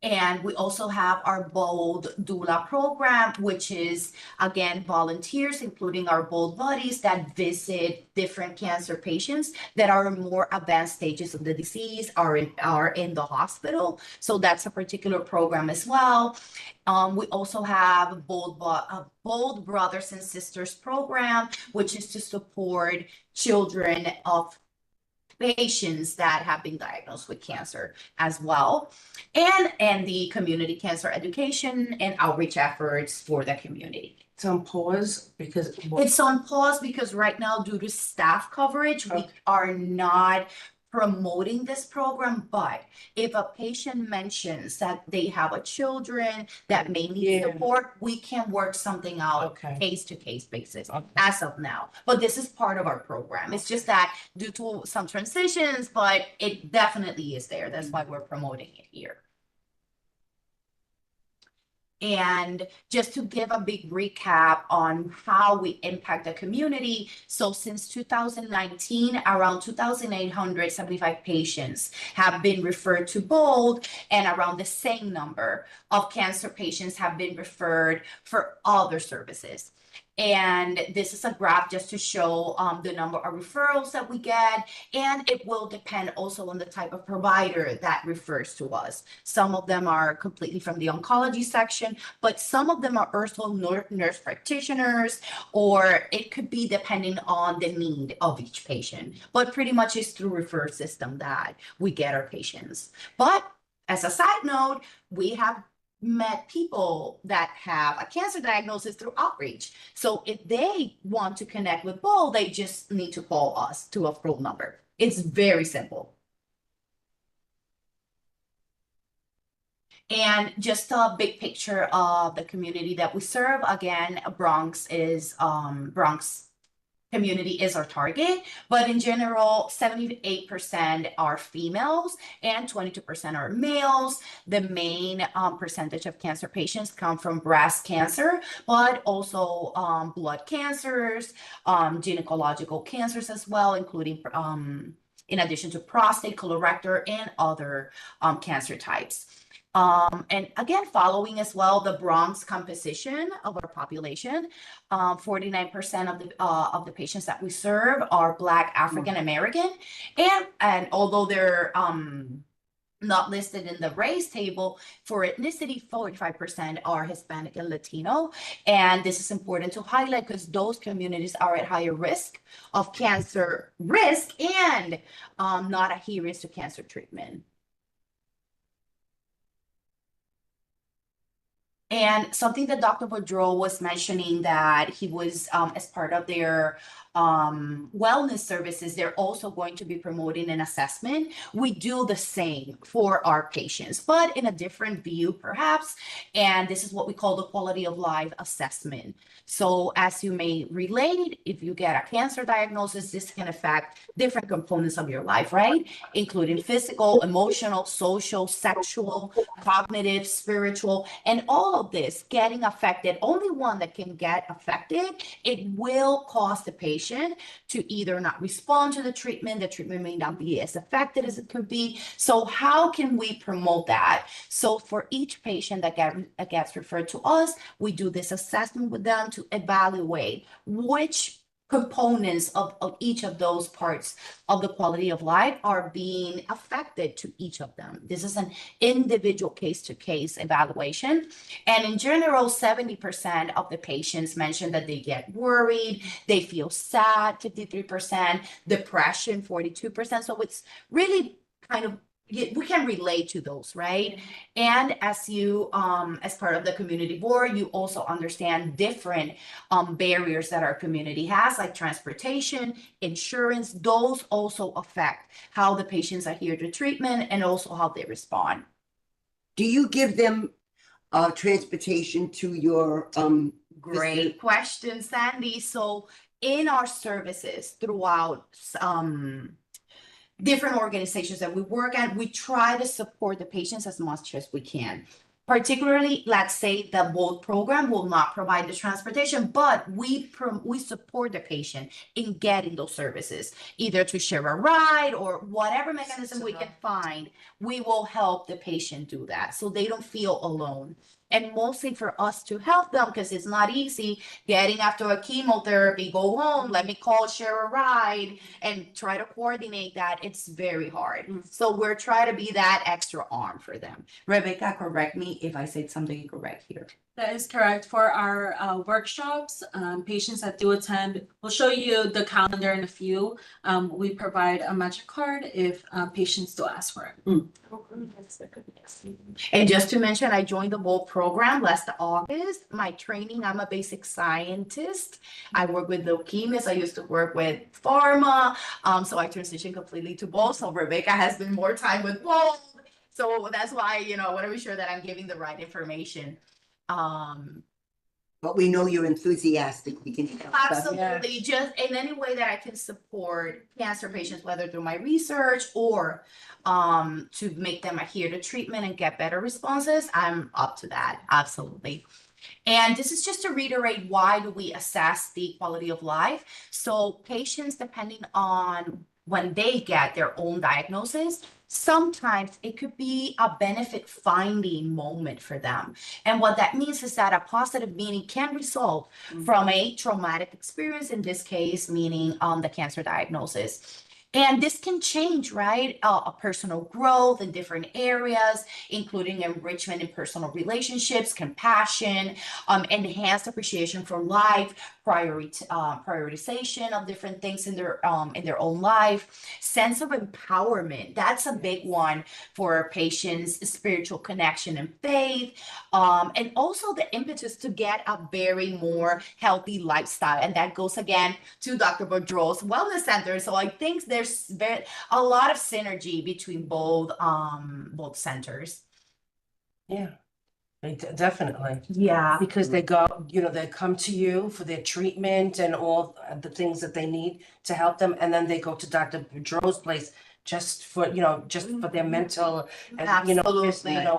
And we also have our Bold Doula program, which is, again, volunteers, including our Bold Buddies that visit different cancer patients that are in more advanced stages of the disease, are in the hospital. So that's a particular program as well. We also have Bold Brothers and Sisters program, which is to support children of patients that have been diagnosed with cancer as well, and the community cancer education and outreach efforts for the community. It's on pause because. It's on pause because right now, due to staff coverage, we are not promoting this program. But if a patient mentions that they have a children that may need support, we can work something out case to case basis as of now. But this is part of our program. It's just that due to some transitions, but it definitely is there. That's why we're promoting it here. And just to give a big recap on how we impact the community. So since 2019, around 2,875 patients have been referred to Bold, and around the same number of cancer patients have been referred for other services. And this is a graph just to show the number of referrals that we get, and it will depend also on the type of provider that refers to us. Some of them are completely from the oncology section, but some of them are also nurse practitioners, or it could be depending on the need of each patient. But pretty much it's through referral system that we get our patients. But as a side note, we have met people that have a cancer diagnosis through outreach. So if they want to connect with Bold, they just need to call us to a phone number. It's very simple. And just a big picture of the community that we serve. Again, Bronx community is our target, but in general, 78% are females and 22% are males. The main percentage of cancer patients come from breast cancer, but also blood cancers, gynecological cancers as well, including in addition to prostate, colorectal, and other cancer types. And again, following as well the Bronx composition of our population, 49% of the patients that we serve are Black African American, and although they're not listed in the race table, for ethnicity, 45% are Hispanic and Latino. And this is important to highlight because those communities are at higher risk of cancer risk and not adherence to cancer treatment. And something that Dr. Boudreau was mentioning, that he was, as part of their wellness services, they're also going to be promoting an assessment. We do the same for our patients, but in a different view perhaps. And this is what we call the quality of life assessment. So as you may relate, if you get a cancer diagnosis, this can affect different components of your life, right? Including physical, emotional, social, sexual, cognitive, spiritual, and all about this getting affected, only one that can get affected, it will cause the patient to either not respond to the treatment may not be as effective as it could be. So how can we promote that? So for each patient that gets referred to us, we do this assessment with them to evaluate which components of each of those parts of the quality of life are being affected to each of them. This is an individual case-to-case evaluation. And in general, 70% of the patients mention that they get worried, they feel sad, 53%, depression, 42%. So it's really kind of, we can relate to those, right? And as you, as part of the community board, you also understand different barriers that our community has, like transportation, insurance. Those also affect how the patients adhere to treatment and also how they respond. Do you give them transportation to your Great question, Sandy. So in our services throughout different organizations that we work at, we try to support the patients as much as we can. Particularly, let's say the boat program will not provide the transportation, but we support the patient in getting those services, either to share a ride or whatever mechanism we can find. We will help the patient do that so they don't feel alone. And mostly for us to help them, because it's not easy getting after a chemotherapy, go home, let me call, share a ride, and try to coordinate that. It's very hard. So we're trying to be that extra arm for them. Rebecca, correct me if I said something incorrect here. That is correct. For our workshops, patients that do attend, we'll show you the calendar in a few. We provide a magic card if patients do ask for it. And just to mention, I joined the BOLT program last August. My training, I'm a basic scientist. I work with leukemias. I used to work with pharma. So I transitioned completely to BOLT. So Rebecca has been more time with BOLT. So that's why, you know, I want to be sure that I'm giving the right information. But we know you're enthusiastic. We can help. Absolutely. Just in any way that I can support cancer patients, whether through my research or to make them adhere to treatment and get better responses, I'm up to that. Absolutely. And this is just to reiterate, why do we assess the quality of life? So patients, depending on when they get their own diagnosis, sometimes it could be a benefit finding moment for them. And what that means is that a positive meaning can result from a traumatic experience, in this case, meaning the cancer diagnosis. And this can change, right? A personal growth in different areas, including enrichment in personal relationships, compassion, enhanced appreciation for life, prioritization of different things in their own life, sense of empowerment. That's a big one for patients, spiritual connection and faith, and also the impetus to get a very more healthy lifestyle. And that goes again to Dr. Boudreau's Wellness Center. So I think there's a lot of synergy between both centers. Yeah, definitely. Yeah. Because they go, you know, they come to you for their treatment and all the things that they need to help them. And then they go to Dr. Boudreau's place just for, you know, just for their mental and, you know,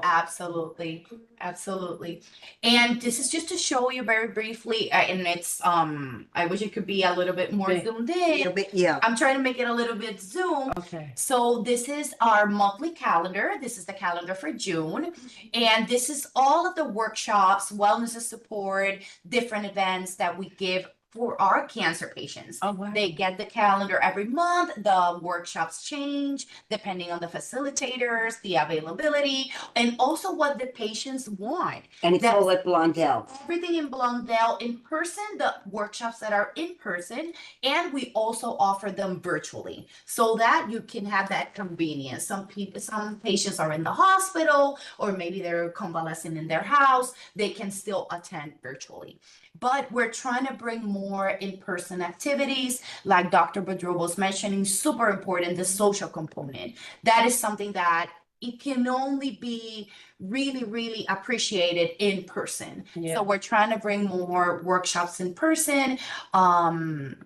Absolutely. Absolutely. And this is just to show you very briefly, and it's, I wish it could be a little bit more Big. zoomed in. Yeah. I'm trying to make it a little bit zoom. Okay. So this is our monthly calendar. This is the calendar for June. And this is all of the workshops, wellness and support, different events that we give for our cancer patients. Oh, wow. They get the calendar every month. The workshops change depending on the facilitators, the availability, and also what the patients want. And it's all at Blondell. Everything in Blondell in person, the workshops that are in person, and we also offer them virtually so that you can have that convenience. Some patients are in the hospital, or maybe they're convalescing in their house. They can still attend virtually. But we're trying to bring more in-person activities, like Dr. Boudreau was mentioning, super important, the social component. That is something that it can only be really, really appreciated in person. Yeah. So we're trying to bring more workshops in person. And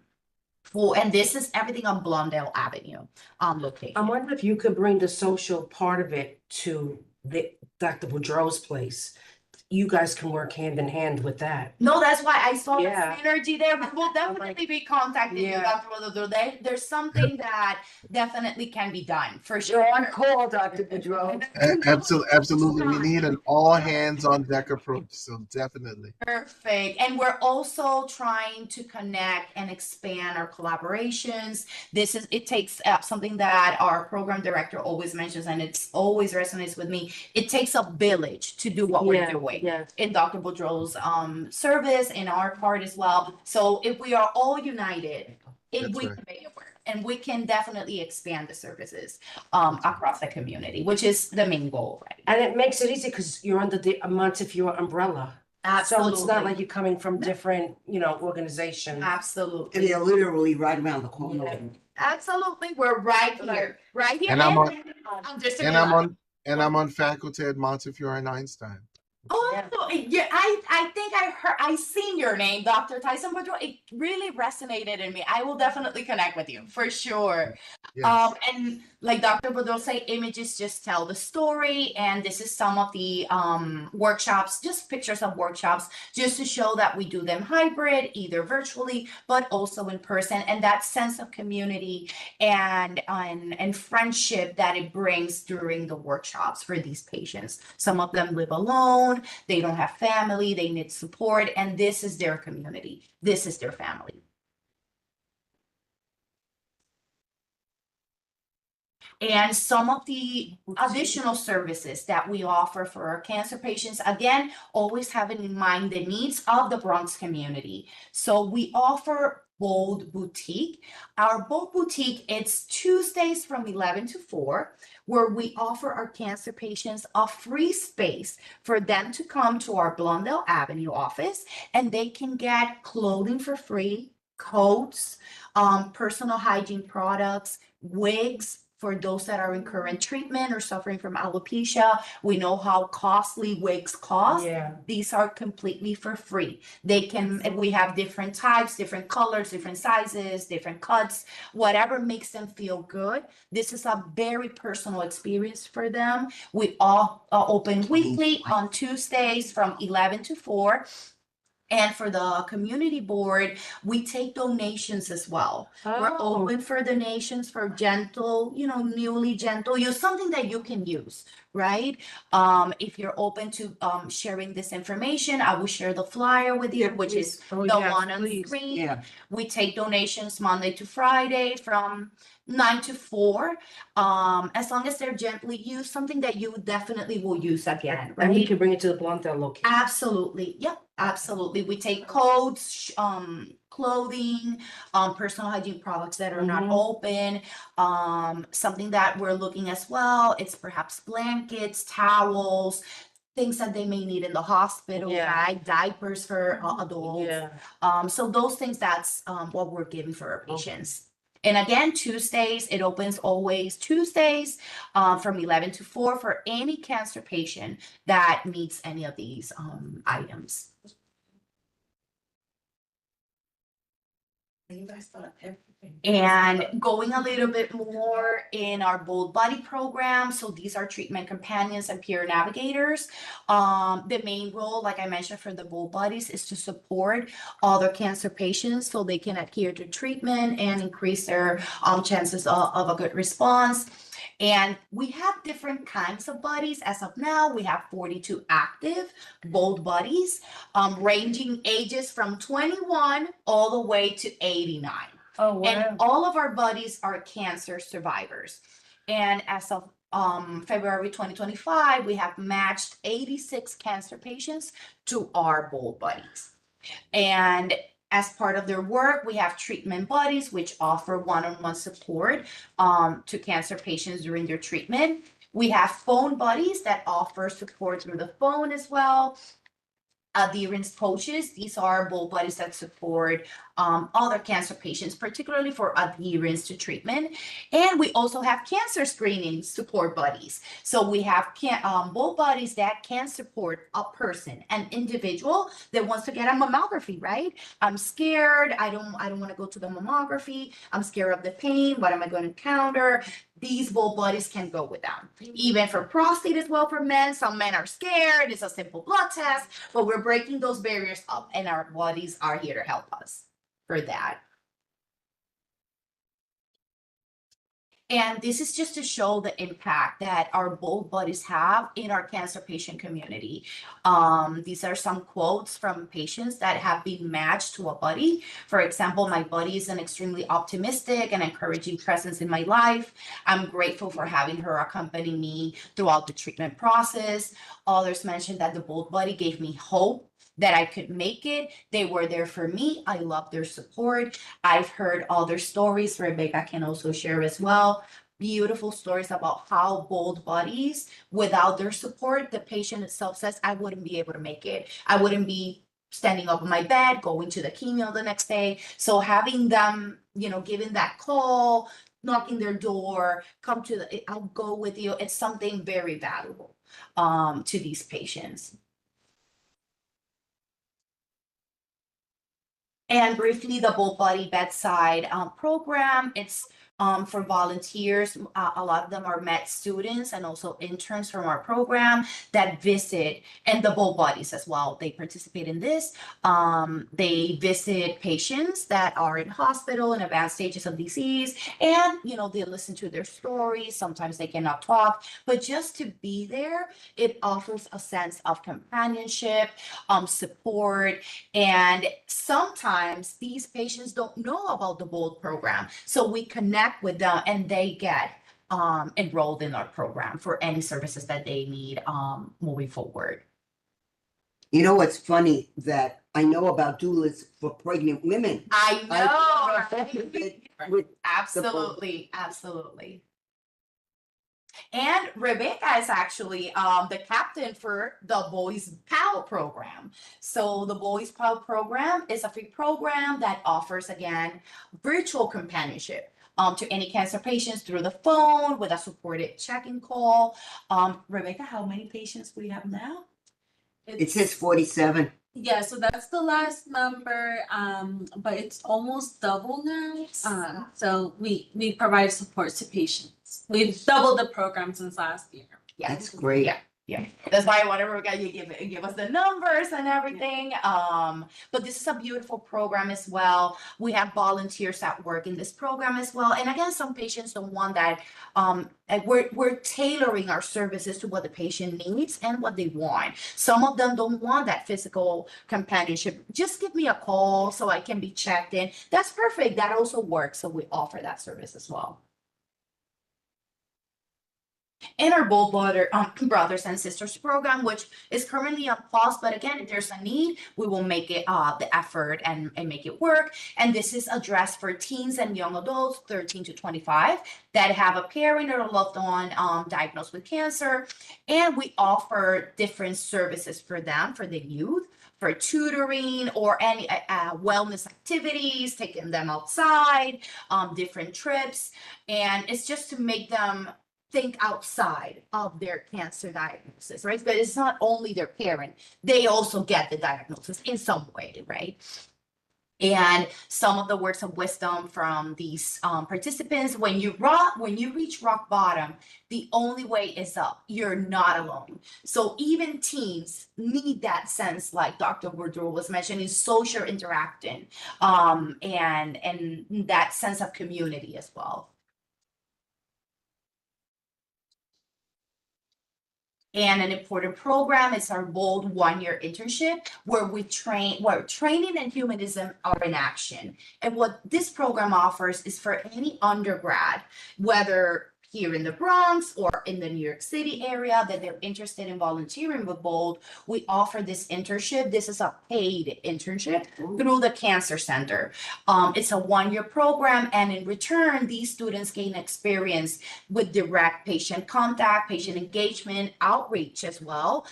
this is everything on Blondell Avenue location. I wonder if you could bring the social part of it to the Dr. Boudreau's place. you guys can work hand in hand with that. No, that's why I saw Yeah. the synergy there. We will definitely be contacting you, Yeah. Dr. Rodolfo. There's something that definitely can be done for sure. You're on call, Dr. Boudreaux. Absolutely. We need an all hands on deck approach. So definitely. Perfect. And we're also trying to connect and expand our collaborations. It takes something that our program director always mentions, and it's always resonates with me. It takes a village to do what we're doing. Yeah. In Dr. Boudreaux's service, in our part as well. So if we are all united, That's we right. can make it work. And we can definitely expand the services across the community, which is the main goal, right? And it makes it easy because you're under the Montefiore umbrella. So it's not like you're coming from different, organizations. Absolutely. And they're literally right around the corner. Yeah. Absolutely. We're right here. Right here. And I'm on- just And I'm on faculty at Montefiore and Einstein. Oh, yeah, I think I seen your name, Dr. Tyson Boudreaux. It really resonated in me. I will definitely connect with you for sure. Yes. And like Dr. Boudreaux say, images just tell the story. And this is some of the workshops, just pictures of workshops, just to show that we do them hybrid, either virtually, but also in person. And that sense of community and friendship that it brings during the workshops for these patients. Some of them live alone. They don't have family, they need support, and this is their community. This is their family. And some of the additional services that we offer for our cancer patients, again, always having in mind the needs of the Bronx community. So we offer Bold Boutique. Our Bold Boutique, it's Tuesdays from 11 to 4, where we offer our cancer patients a free space for them to come to our Blondell Avenue office, and they can get clothing for free, coats, personal hygiene products, wigs, for those that are in current treatment or suffering from alopecia. We know how costly wigs cost. Yeah. These are completely for free. We have different types, different colors, different sizes, different cuts, whatever makes them feel good. This is a very personal experience for them. We all open weekly on Tuesdays from 11 to 4. And for the community board, we take donations as well. We're Oh. open for donations for gentle, newly gentle use, something that you can use, right? If you're open to sharing this information, I will share the flyer with you, which is the one on the screen. Yeah. We take donations Monday to Friday from 9 to 4. As long as they're gently used, something that you definitely will use again, right? And you can bring it to the Blondell location. Absolutely. Yep. Absolutely. We take coats, clothing, personal hygiene products that are not open. Something that we're looking as well, it's perhaps blankets, towels, things that they may need in the hospital, right? Diapers for adults. Yeah. So those things, that's what we're giving for our patients. And again, Tuesdays, it opens always Tuesdays from 11 to 4 for any cancer patient that needs any of these items. And going a little bit more in our Bold Buddy program. So these are treatment companions and peer navigators. The main role, like I mentioned, for the Bold Buddies is to support other cancer patients so they can adhere to treatment and increase their chances of a good response. And we have different kinds of buddies. As of now, we have 42 active Bold Buddies, ranging ages from 21 all the way to 89. Oh, wow. And all of our buddies are cancer survivors. And as of February 2025, we have matched 86 cancer patients to our Bold Buddies. And as part of their work, we have treatment buddies, which offer one-on-one support to cancer patients during their treatment. We have phone buddies that offer support through the phone as well. Adherence coaches, these are Bold Buddies that support other cancer patients, particularly for adherence to treatment. And we also have cancer screening support buddies. So we have Bold Buddies that can support a person, an individual that wants to get a mammography, right? I'm scared, I don't want to go to the mammography, I'm scared of the pain, what am I going to encounter? these Bold Buddies can go with them. Even for prostate as well for men, some men are scared, it's a simple blood test, but we're breaking those barriers up and our buddies are here to help us for that. And this is just to show the impact that our Bold Buddies have in our cancer patient community. These are some quotes from patients that have been matched to a buddy. For example, my buddy is an extremely optimistic and encouraging presence in my life. I'm grateful for having her accompany me throughout the treatment process. Others mentioned that the Bold Buddy gave me hope that I could make it. They were there for me. I love their support. I've heard other stories. Rebecca can also share as well. Beautiful stories about how Bold Buddies, without their support, the patient itself says, I wouldn't be able to make it. I wouldn't be standing up in my bed, going to the chemo the next day. So having them, you know, giving that call, knocking their door, come to the, I'll go with you. It's something very valuable to these patients. And briefly, the Bold Buddy bedside program, it's for volunteers. A lot of them are med students and also interns from our program that visit, and the Bold Buddies as well. They participate in this. They visit patients that are in hospital in advanced stages of disease, and you know, they listen to their stories. Sometimes they cannot talk, but just to be there, it offers a sense of companionship, support, and sometimes these patients don't know about the Bold program, so we connect with them and they get enrolled in our program for any services that they need moving forward. You know what's funny, that I know about doulas for pregnant women. I know, I with absolutely, absolutely. And Rebecca is actually the captain for the Boys PAL program. So the Boys PAL program is a free program that offers, again, virtual companionship to any cancer patients through the phone with a supported check-in call. Rebecca, how many patients we have now? It says 47. Yeah, so that's the last number, but it's almost double now. So we provide support to patients. We've doubled the program since last year. Yeah, That's great. Yeah. Yeah, that's why whatever we got, you give us the numbers and everything. But this is a beautiful program as well. We have volunteers that work in this program as well. And again, some patients don't want that. And we're tailoring our services to what the patient needs and what they want. Some of them don't want that physical companionship. Just give me a call so I can be checked in. That's perfect. That also works. So we offer that service as well. And our Bold Brothers and Sisters program, which is currently on pause, but again, if there's a need, we will make it the effort and make it work. And this is addressed for teens and young adults 13 to 25 that have a parent or a loved one diagnosed with cancer. And we offer different services for them, for the youth, for tutoring or any wellness activities, taking them outside, different trips. And it's just to make them think outside of their cancer diagnosis, right? But it's not only their parent, they also get the diagnosis in some way, right? And some of the words of wisdom from these participants: when you reach rock bottom, the only way is up. You're not alone. So even teens need that sense, like Dr. Boudreau was mentioning, social interacting, and that sense of community as well. And an important program is our Bold one-year internship, where training and humanism are in action. And what this program offers is for any undergrad, whether here in the Bronx or in the New York City area, that they're interested in volunteering with Bold, we offer this internship. This is a paid internship through the Cancer Center. It's a one-year program, and in return, these students gain experience with direct patient contact, patient engagement, outreach as well.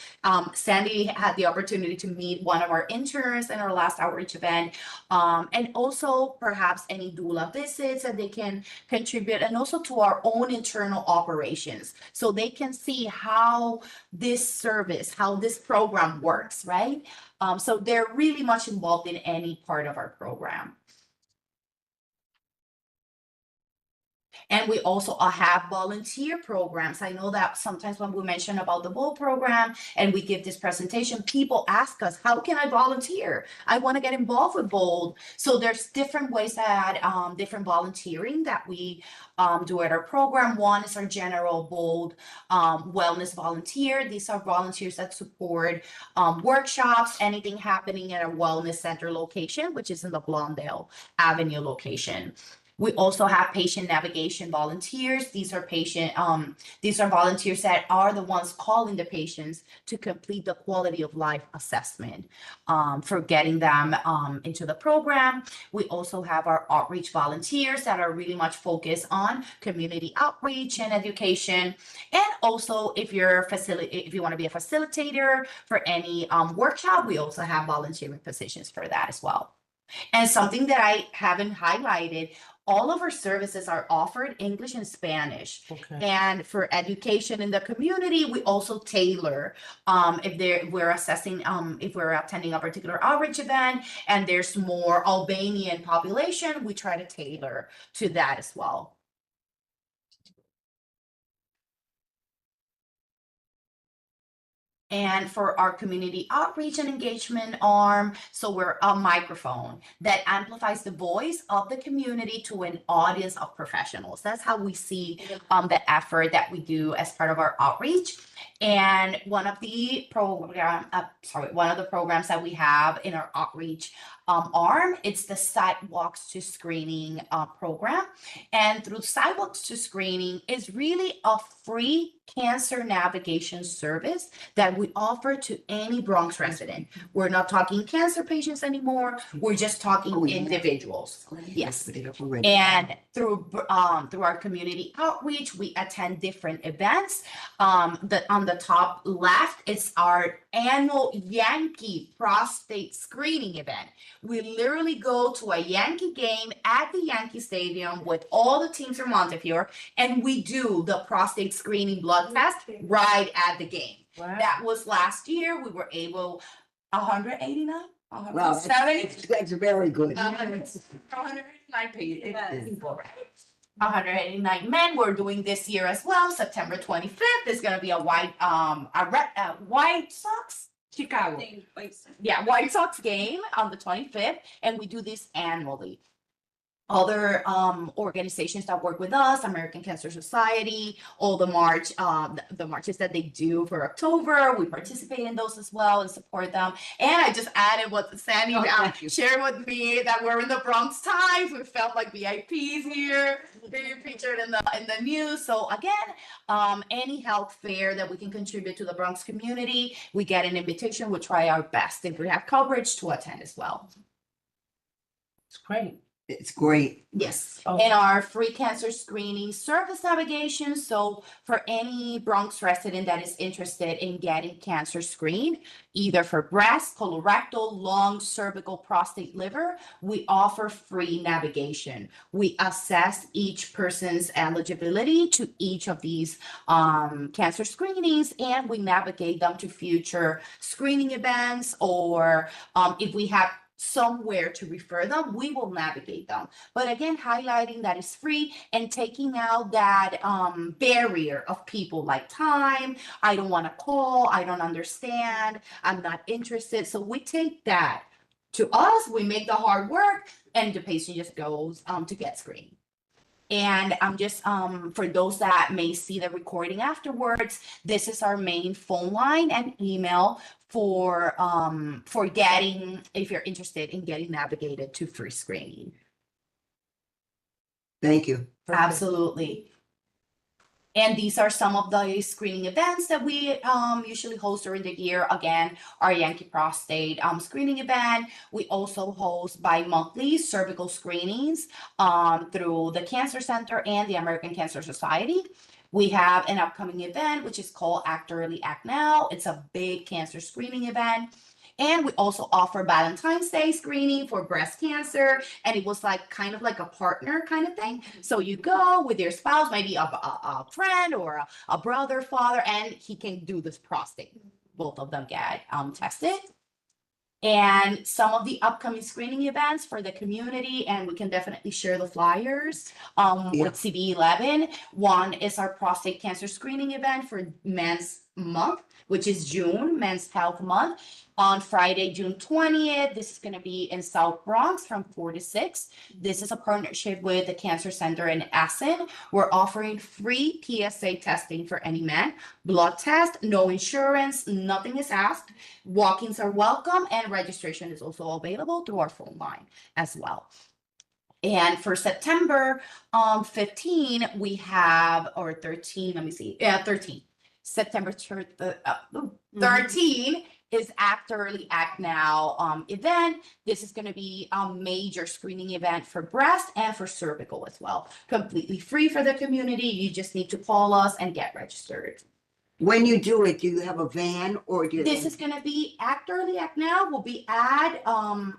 Sandy had the opportunity to meet one of our interns in our last outreach event, and also perhaps any doula visits that they can contribute, and also to our own internal operations, so they can see how this service, how this program works, right? So they're really much involved in any part of our program. And we also have volunteer programs. I know that sometimes when we mention about the BOLD program and we give this presentation, people ask us, how can I volunteer? I want to get involved with BOLD. So there's different ways that, different volunteering that we do at our program. One is our general BOLD wellness volunteer. These are volunteers that support workshops, anything happening at a wellness center location, which is in the Blondale Avenue location. We also have patient navigation volunteers. These are volunteers that are the ones calling the patients to complete the quality of life assessment for getting them into the program. We also have our outreach volunteers that are really much focused on community outreach and education. And also, if you want to be a facilitator for any workshop, we also have volunteering positions for that as well. And something that I haven't highlighted, all of our services are offered English and Spanish. Okay. And for education in the community, we also tailor if we're attending a particular outreach event and there's more Albanian population, we try to tailor to that as well. And for our community outreach and engagement arm, so we're a microphone that amplifies the voice of the community to an audience of professionals. That's how we see the effort that we do as part of our outreach. And one of the programs that we have in our outreach arm, it's the Sidewalks to Screening program. And through Sidewalks to Screening is really a free cancer navigation service that we offer to any Bronx resident. We're not talking cancer patients anymore. We're just talking individuals. Yes. And through our community outreach, we attend different events. On the top left, it's our annual Yankee prostate screening event. We literally go to a Yankee game at the Yankee Stadium with all the teams from Montefiore, and we do the prostate screening blood test right at the game. Wow. That was last year. We were able 189. Wow, that's very good. 189 people, right? 189 men. We're doing this year as well. September 25th. There's gonna be a White Sox Chicago. Yeah, White Sox game on the 25th, and we do this annually. Other organizations that work with us, American Cancer Society, all the marches that they do for October, we participate in those as well and support them. And I just added what Sandy shared with me, that we're in the Bronx Times. We felt like VIPs here, being featured in the news. So again, any health fair that we can contribute to the Bronx community, we get an invitation. We try our best, if we have coverage, to attend as well. It's great. It's great. Yes, Oh. in our free cancer screening service navigation. So for any Bronx resident that is interested in getting cancer screened, either for breast, colorectal, lung, cervical, prostate, liver, we offer free navigation. We assess each person's eligibility to each of these cancer screenings, and we navigate them to future screening events, or if we have somewhere to refer them, we will navigate them. But again, highlighting that it's free and taking out that barrier of people like time. I don't want to call. I don't understand. I'm not interested. So we take that to us. We make the hard work, and the patient just goes to get screened. And I'm just, for those that may see the recording afterwards, this is our main phone line and email for getting, if you're interested in getting navigated to free screening. Thank you. Absolutely. And these are some of the screening events that we usually host during the year. Again, our Yankee Prostate screening event. We also host bi-monthly cervical screenings through the Cancer Center and the American Cancer Society. We have an upcoming event, which is called Act Early, Act Now. It's a big cancer screening event. And we also offer Valentine's Day screening for breast cancer. And it was like kind of like a partner kind of thing. So you go with your spouse, maybe a friend or a brother, father, and he can do this prostate. Both of them get tested. And some of the upcoming screening events for the community, and we can definitely share the flyers Yeah. with CB11. One is our prostate cancer screening event for Men's Month, which is June, Men's Health Month. On Friday, June 20th, this is going to be in South Bronx from 4 to 6. This is a partnership with the Cancer Center in Essen. We're offering free PSA testing for any man, blood test, no insurance, nothing is asked. Walk-ins are welcome, and registration is also available through our phone line as well. And for September 15, we have, or 13, let me see, 13. September 13 is Act Early, Act Now event. This is going to be a major screening event for breast and for cervical as well. Completely free for the community. You just need to call us and get registered. When you do it, do you have a van or do you? This is going to be Act Early, Act Now will be at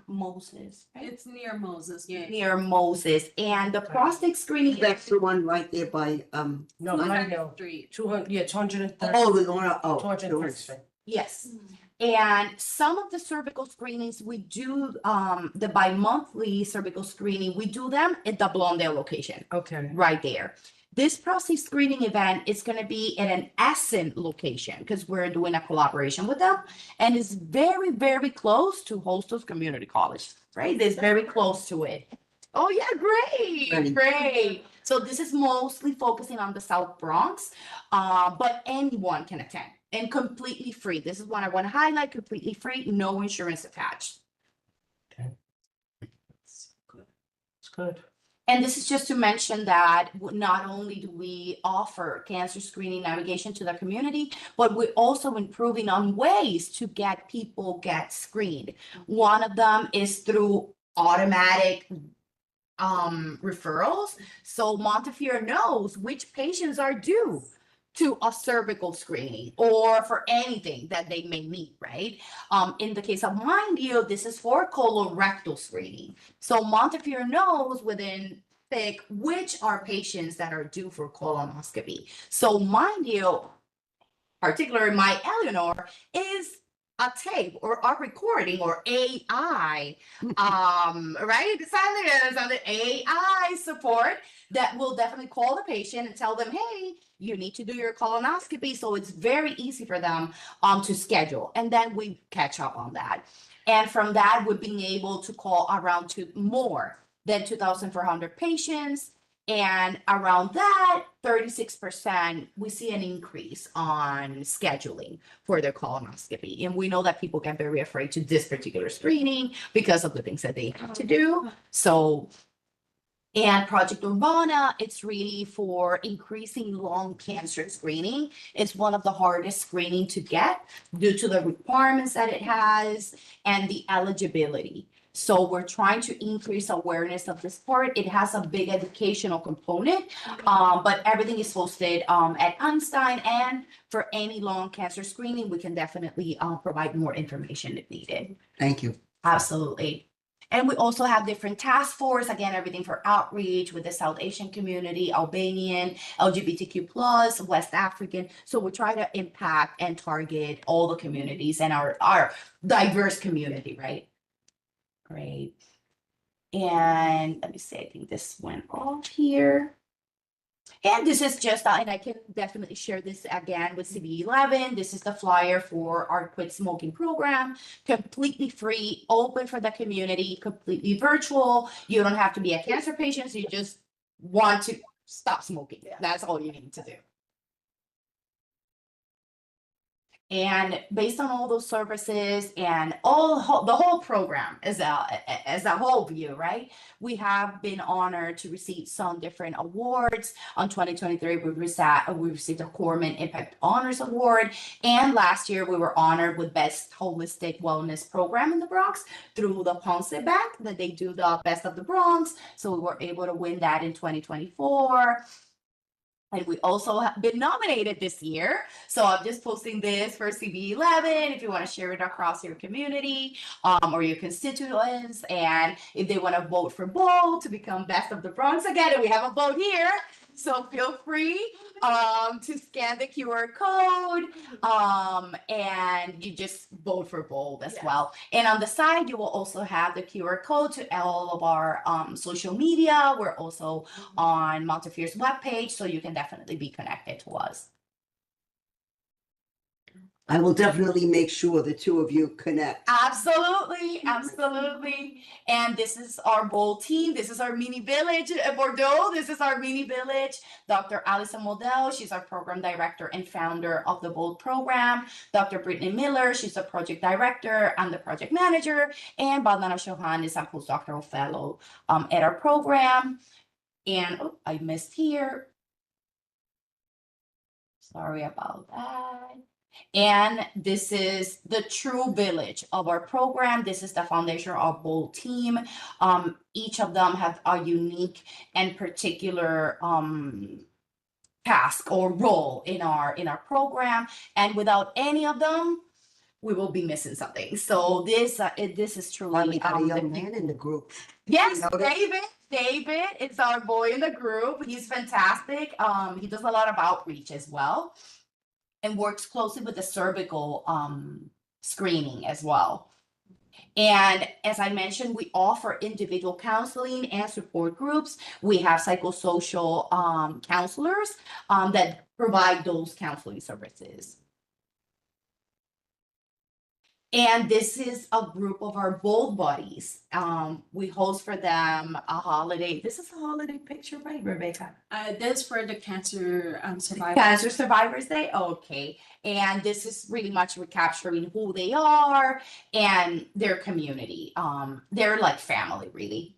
Moses, right? It's near Moses, yeah. Near Moses, and the prostate screening. That's the one right there by, No, I know. Street. 200, yeah, 230. oh, we're gonna, oh. 230 Street. Yes. And some of the cervical screenings, we do the bi-monthly cervical screening, we do them at the Blondale location, Okay. right there. This prostate screening event is going to be at an Essen location because we're doing a collaboration with them, and it's very, very close to Hostos Community College, right? It's very close to it. Oh yeah, great, Ready. great. So this is mostly focusing on the South Bronx, but anyone can attend and completely free. This is what I want to highlight, completely free, no insurance attached. It's good. And this is just to mention that not only do we offer cancer screening navigation to the community, but we're also improving on ways to get people get screened. One of them is through automatic referrals. So Montefiore knows which patients are due to a cervical screening or for anything that they may need, right? In the case of MindView, this is for colorectal screening. So Montefiore knows within thick which are patients that are due for colonoscopy. So MindView, particularly my Eleanor, is a tape or a recording or AI, right? It's on the AI support that will definitely call the patient and tell them, hey, you need to do your colonoscopy. So it's very easy for them to schedule. And then we catch up on that. And from that, we're being able to call around to more than 2,400 patients. And around that, 36%, we see an increase on scheduling for their colonoscopy. And we know that people get very afraid to this particular screening because of the things that they have to do. So, and Project Urbana, it's really for increasing lung cancer screening. It's one of the hardest screening to get due to the requirements that it has and the eligibility. So we're trying to increase awareness of this part. It has a big educational component, but everything is hosted at Einstein. And for any lung cancer screening, we can definitely provide more information if needed. Thank you. Absolutely. And we also have different task force, again, everything for outreach with the South Asian community, Albanian, LGBTQ+, West African. So we try to impact and target all the communities and our diverse community, right? Great. And let me see, I think this went off here. And this is just, and I can definitely share this again with CB11. This is the flyer for our Quit Smoking program, completely free, open for the community, completely virtual. You don't have to be a cancer patient. So you just want to stop smoking. That's all you need to do. And based on all those services and the whole program as a whole view, right? We have been honored to receive some different awards. On 2023, we received a Corman Impact Honors Award. And last year, we were honored with Best Holistic Wellness Program in the Bronx through the Ponce Bank, that they do the Best of the Bronx. So we were able to win that in 2024. And we also have been nominated this year. So I'm just posting this for CB11 if you want to share it across your community or your constituents. And if they want to vote for Bold to become Best of the Bronx again, and we have a vote here. So feel free to scan the QR code and you just vote for bold as well. And on the side, you will also have the QR code to all of our social media. We're also on Montefiere's webpage, so you can definitely be connected to us. I will definitely make sure the two of you connect. Absolutely, absolutely. And this is our bold team. This is our mini village at Bordeaux. This is our mini village. Dr. Alison Modell, she's our program director and founder of the Bold program. Dr. Brittany Miller, she's a project director and the project manager. And Bandana Chauhan is a postdoctoral fellow at our program. And oh, I missed here. Sorry about that. And this is the true village of our program. This is the foundation of our Bold team. Each of them have a unique and particular task or role in our program. And without any of them, we will be missing something. So this is truly We got a young man in the group. Yes, You know that? David is our boy in the group. He's fantastic. He does a lot of outreach as well and works closely with the cervical screening as well. And as I mentioned, we offer individual counseling and support groups. We have psychosocial counselors that provide those counseling services. And this is a group of our Bold buddies. We host for them a holiday. This is a holiday picture, right, Rebecca? This for the cancer survivors. Cancer Survivors Day. Okay. And this is really much recapturing who they are and their community. They're like family, really.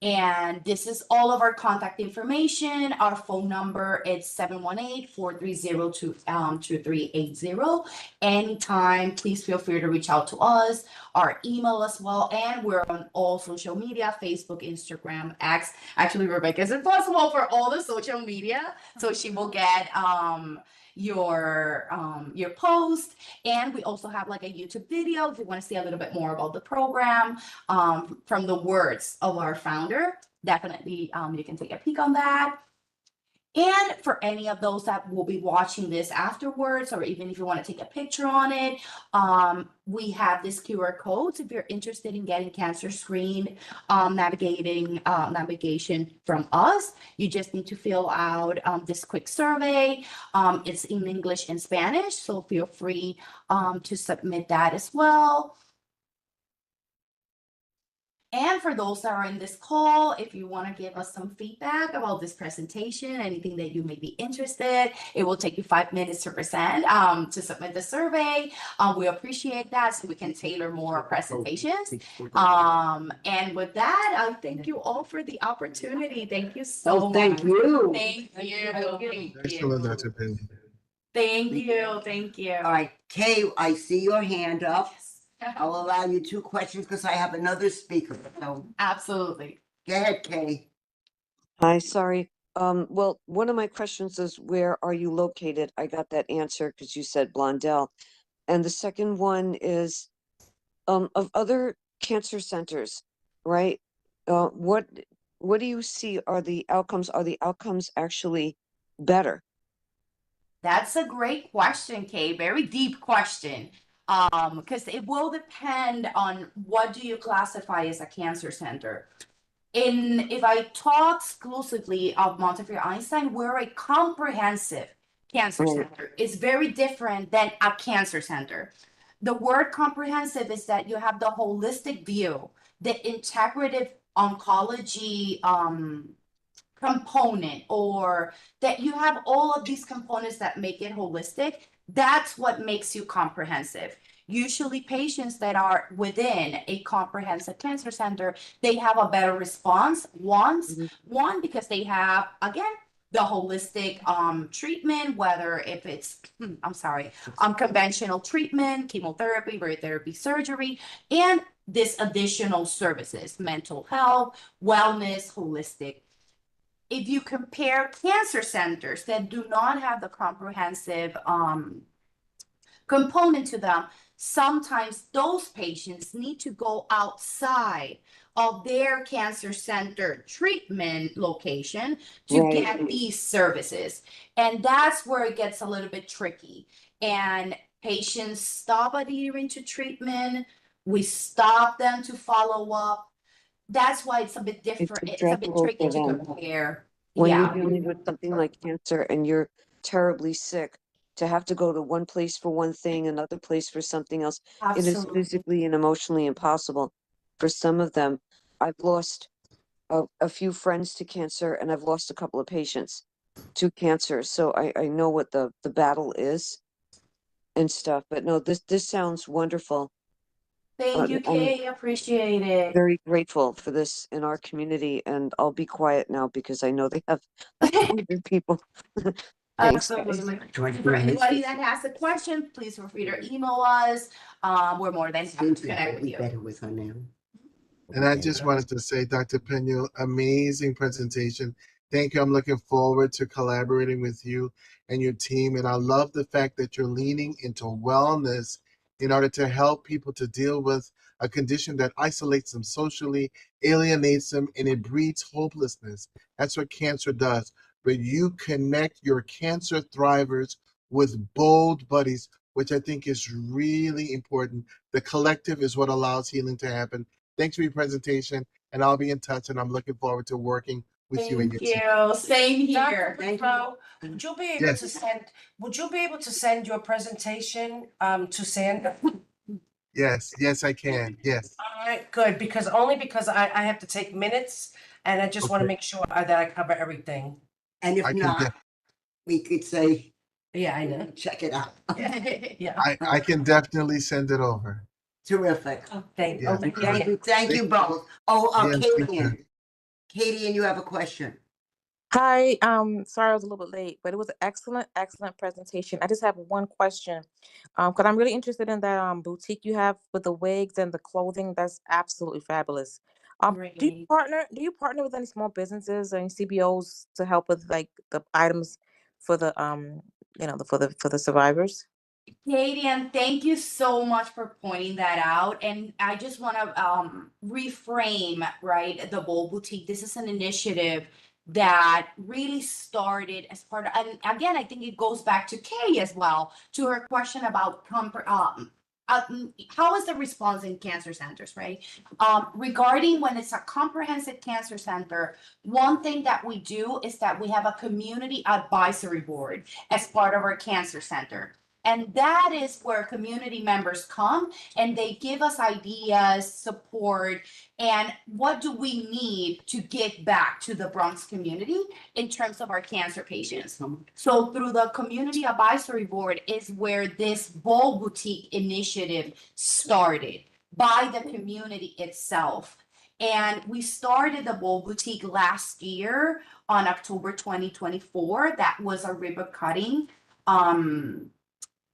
And this is all of our contact information. Our phone number is 718-430-2380. Anytime, please feel free to reach out to us. Our email as well. And we're on all social media, Facebook, Instagram, X. Actually, Rebecca is responsible for all the social media. So she will get your post. And we also have like a YouTube video if you want to see a little bit more about the program from the words of our founder. Definitely you can take a peek on that. And for any of those that will be watching this afterwards, or even if you want to take a picture on it, we have this QR code. If you're interested in getting cancer screened, navigation from us, you just need to fill out this quick survey. It's in English and Spanish, so feel free to submit that as well. And for those that are in this call, if you want to give us some feedback about this presentation, anything that you may be interested, it will take you 5 minutes to submit the survey. We appreciate that so we can tailor more presentations. And with that, I thank you all for the opportunity. Thank you so much. Thank you. Thank you. Excellent, Dr. Penny. Thank you. Thank you. All right, Kay, I see your hand up. I'll allow you 2 questions because I have another speaker. So Absolutely. go ahead, Kay. Hi, sorry. Well, one of my questions is where are you located? I got that answer because you said Blondell. And the second one is of other cancer centers, right? What do you see are the outcomes? Are the outcomes actually better? That's a great question, Kay. Very deep question. Because it will depend on what do you classify as a cancer center. If I talk exclusively of Montefiore Einstein, we're a comprehensive cancer center. It's very different than a cancer center. The word comprehensive is that you have the holistic view, the integrative oncology component, or that you have all of these components that make it holistic. That's what makes you comprehensive. Usually patients that are within a comprehensive cancer center, they have a better response. One, because they have, again, the holistic treatment, whether if it's, conventional treatment, chemotherapy, radiotherapy, surgery, and this additional services, mental health, wellness, holistic. If you compare cancer centers that do not have the comprehensive component to them, sometimes those patients need to go outside of their cancer center treatment location to Right. get these services. And that's where it gets a little bit tricky. And patients stop adhering to treatment. We stop them to follow up. That's why it's a bit different. It's a bit stressful tricky for to them. compare. When you're Yeah, dealing with something like cancer and you're terribly sick, to have to go to one place for one thing, another place for something else, it is absolutely. physically and emotionally impossible for some of them. I've lost a few friends to cancer and I've lost a couple of patients to cancer. So I know what the battle is and stuff, but no, this sounds wonderful. Thank you, I'm Kay. Appreciate it. very grateful for this in our community, and I'll be quiet now because I know they have other people. Thanks, guys. Absolutely. For anybody that has a question, please feel free to email us. We're more than happy to Cynthia connect will with be you. better with her now. And I just wanted to say, Dr. Pena, amazing presentation. Thank you. I'm looking forward to collaborating with you and your team. And I love the fact that you're leaning into wellness in order to help people to deal with a condition that isolates them socially, alienates them, and it breeds hopelessness. That's what cancer does. But you connect your cancer thrivers with bold buddies, which I think is really important. The collective is what allows healing to happen. Thanks for your presentation, and I'll be in touch, and I'm looking forward to working with you and your Thank team. you. Same here. Dr. Monroe, would you be able Yes. to send, would you be able to send your presentation to Sandra? Yes, I can. Yes. All right, good, because only because I have to take minutes and I just want to Okay. make sure that I cover everything. And if I can not, we could say, Yeah, I know. check it out. Yeah. I can definitely send it over. Terrific. Thank, Yeah. okay, Thank you, thank you both. Oh, Yes, thank you. Katie, and you have a question. Hi, sorry I was a little bit late, but it was an excellent presentation. I just have one question. Because I'm really interested in that boutique you have with the wigs and the clothing. That's absolutely fabulous. Great. Do you partner with any small businesses or any CBOs to help with like the items for the for the survivors? Katie, and thank you so much for pointing that out. And I just want to reframe, right, the Bold Boutique. This is an initiative that really started as part of, and again, I think it goes back to Kay as well, to her question about how is the response in cancer centers, right? Regarding when it's a comprehensive cancer center, one thing that we do is that we have a community advisory board as part of our cancer center. And that is where community members come and they give us ideas, support, and what do we need to get back to the Bronx community in terms of our cancer patients. So through the community advisory board is where this Bold Boutique initiative started by the community itself. And we started the Bold Boutique last year on October 2024. That was a ribbon cutting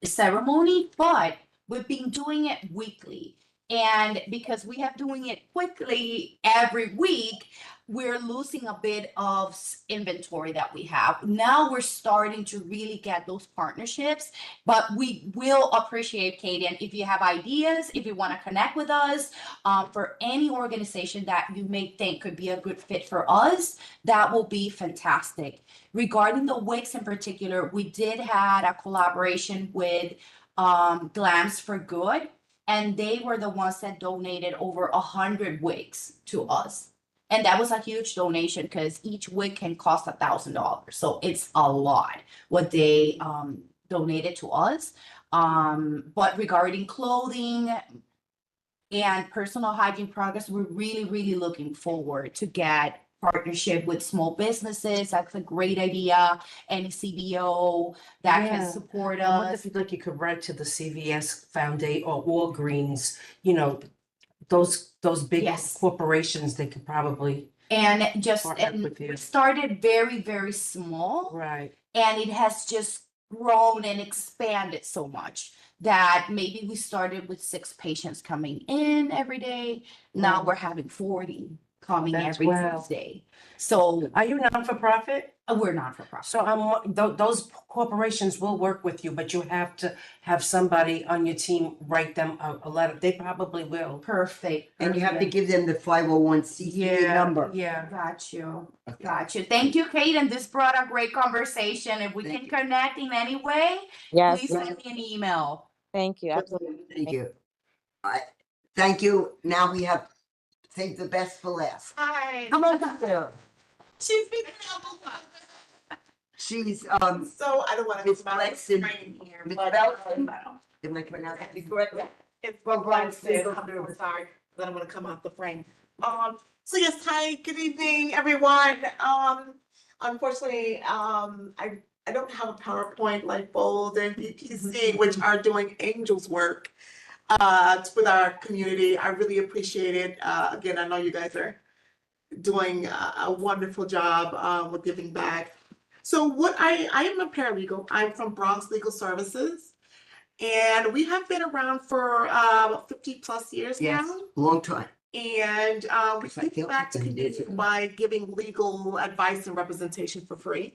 ceremony, but we've been doing it weekly. And because we have doing it quickly every week, we're losing a bit of inventory that we have. Now we're starting to really get those partnerships, but we will appreciate, Katie, and if you have ideas, if you want to connect with us for any organization that you may think could be a good fit for us, that will be fantastic. Regarding the wigs in particular, we did had a collaboration with Glams for Good, and they were the ones that donated over 100 wigs to us. And that was a huge donation because each wig can cost $1,000. So it's a lot what they donated to us. But regarding clothing and personal hygiene products, we're really looking forward to get partnership with small businesses. That's a great idea. And CBO that can Yeah. support I wonder us. if you'd like, you could write to the CVS Foundation or Walgreens, you know, those big Yes. corporations, they could probably, And just Partner and with you. we started very small. right. And it has just grown and expanded so much that maybe we started with 6 patients coming in every day. Now we're having 40. coming That's every well. Tuesday. So Are you non-for-profit? we're not for profit. So those corporations will work with you, but you have to have somebody on your team write them a letter. They probably will. Perfect. And you have to perfect. give them the 501c3 number. Yeah. Got you. Okay. Got you. Thank you, Kate. And this brought a great conversation. If we Thank can connect in any way, Yes, please send me an email. thank you, absolutely. Thank you. Thank you. Now we have saved the best for last. Hi. Come on, Dr. She's been helpful. She's, So I don't want to Miss come out of Flexen. screen here, Miss but Flexen. Am I pronouncing it correctly? it's Well, Brian said, Brian, I'm sorry, but I don't want to come out the frame. So yes, hi, good evening, everyone. Unfortunately, I don't have a PowerPoint like Bold and BPC, which are doing angels work with our community. I really appreciate it. Again, I know you guys are doing a wonderful job with giving back. So I am a paralegal. I'm from Bronx Legal Services. And we have been around for 50+ years Yes, now. long time. And we Yes, I give feel back to like community it. by giving legal advice and representation for free.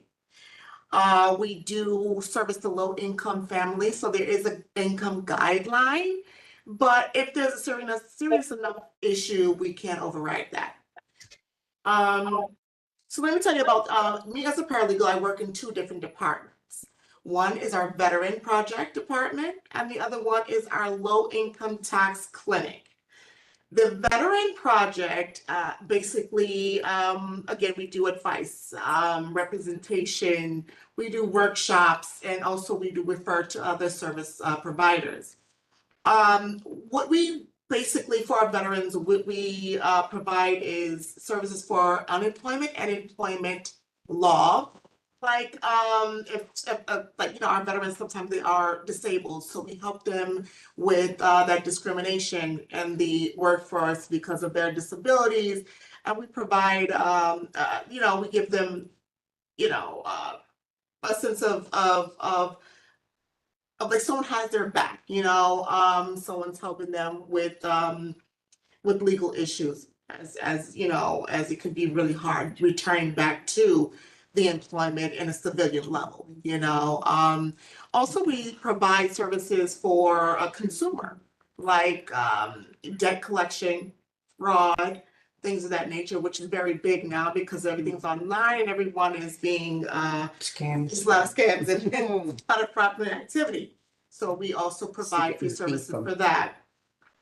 We do service to low income families, so there is an income guideline. But if there's a serious enough issue, we can't override that. So let me tell you about me as a paralegal. I work in 2 different departments. One is our Veteran Project Department, and the other one is our Low Income Tax Clinic. The Veteran Project, basically, again, we do advice, representation, we do workshops, and also we do refer to other service providers. What we basically for our veterans, what we provide is services for unemployment and employment law. Like like our veterans, sometimes they are disabled, so we help them with that discrimination in the workforce because of their disabilities, and we provide we give them a sense of like someone has their back, someone's helping them with legal issues as it could be really hard returning back to the employment in a civilian level, Also, we provide services for a consumer, like debt collection, fraud, things of that nature, which is very big now because everything's online and everyone is being Scams. there's a lot of scams and a lot of fraudulent activity. So we also provide free services for that.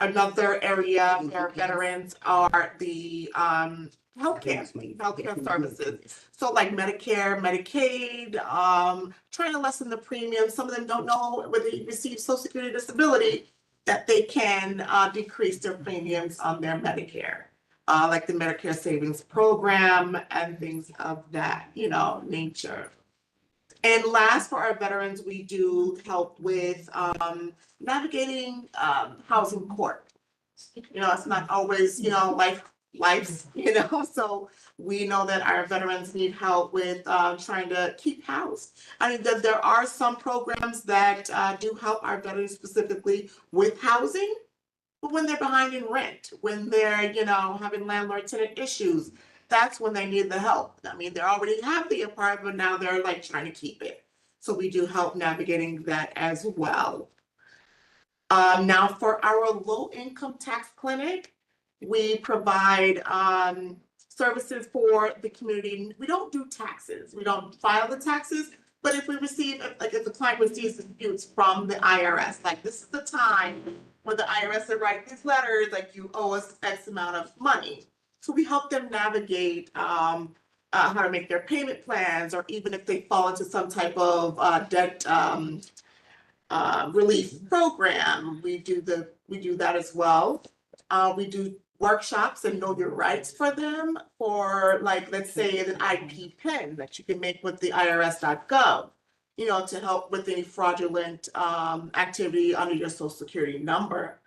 Another area where veterans are the healthcare services. So like Medicare, Medicaid, trying to lessen the premium. Some of them don't know whether they receive Social Security disability, that they can decrease their premiums on their Medicare. Like the Medicare Savings Program and things of that, nature. And last, for our veterans, we do help with navigating housing court. It's not always, life's, so we know that our veterans need help with trying to keep housed. I mean, there are some programs that do help our veterans specifically with housing, but when they're behind in rent, when they're, having landlord-tenant issues, that's when they need the help. I mean, they already have the apartment, now they're like trying to keep it. So we do help navigating that as well. Now for our low income tax clinic, we provide services for the community. We don't do taxes. We don't file the taxes, but if we receive, like if the client receives disputes from the IRS, like this is the time when the IRS will write these letters, like you owe us X amount of money. So we help them navigate how to make their payment plans, or even if they fall into some type of debt relief program, we do that as well. We do workshops and know your rights for them, for like, let's say an IP PIN that you can make with the IRS.gov, to help with any fraudulent activity under your Social Security number.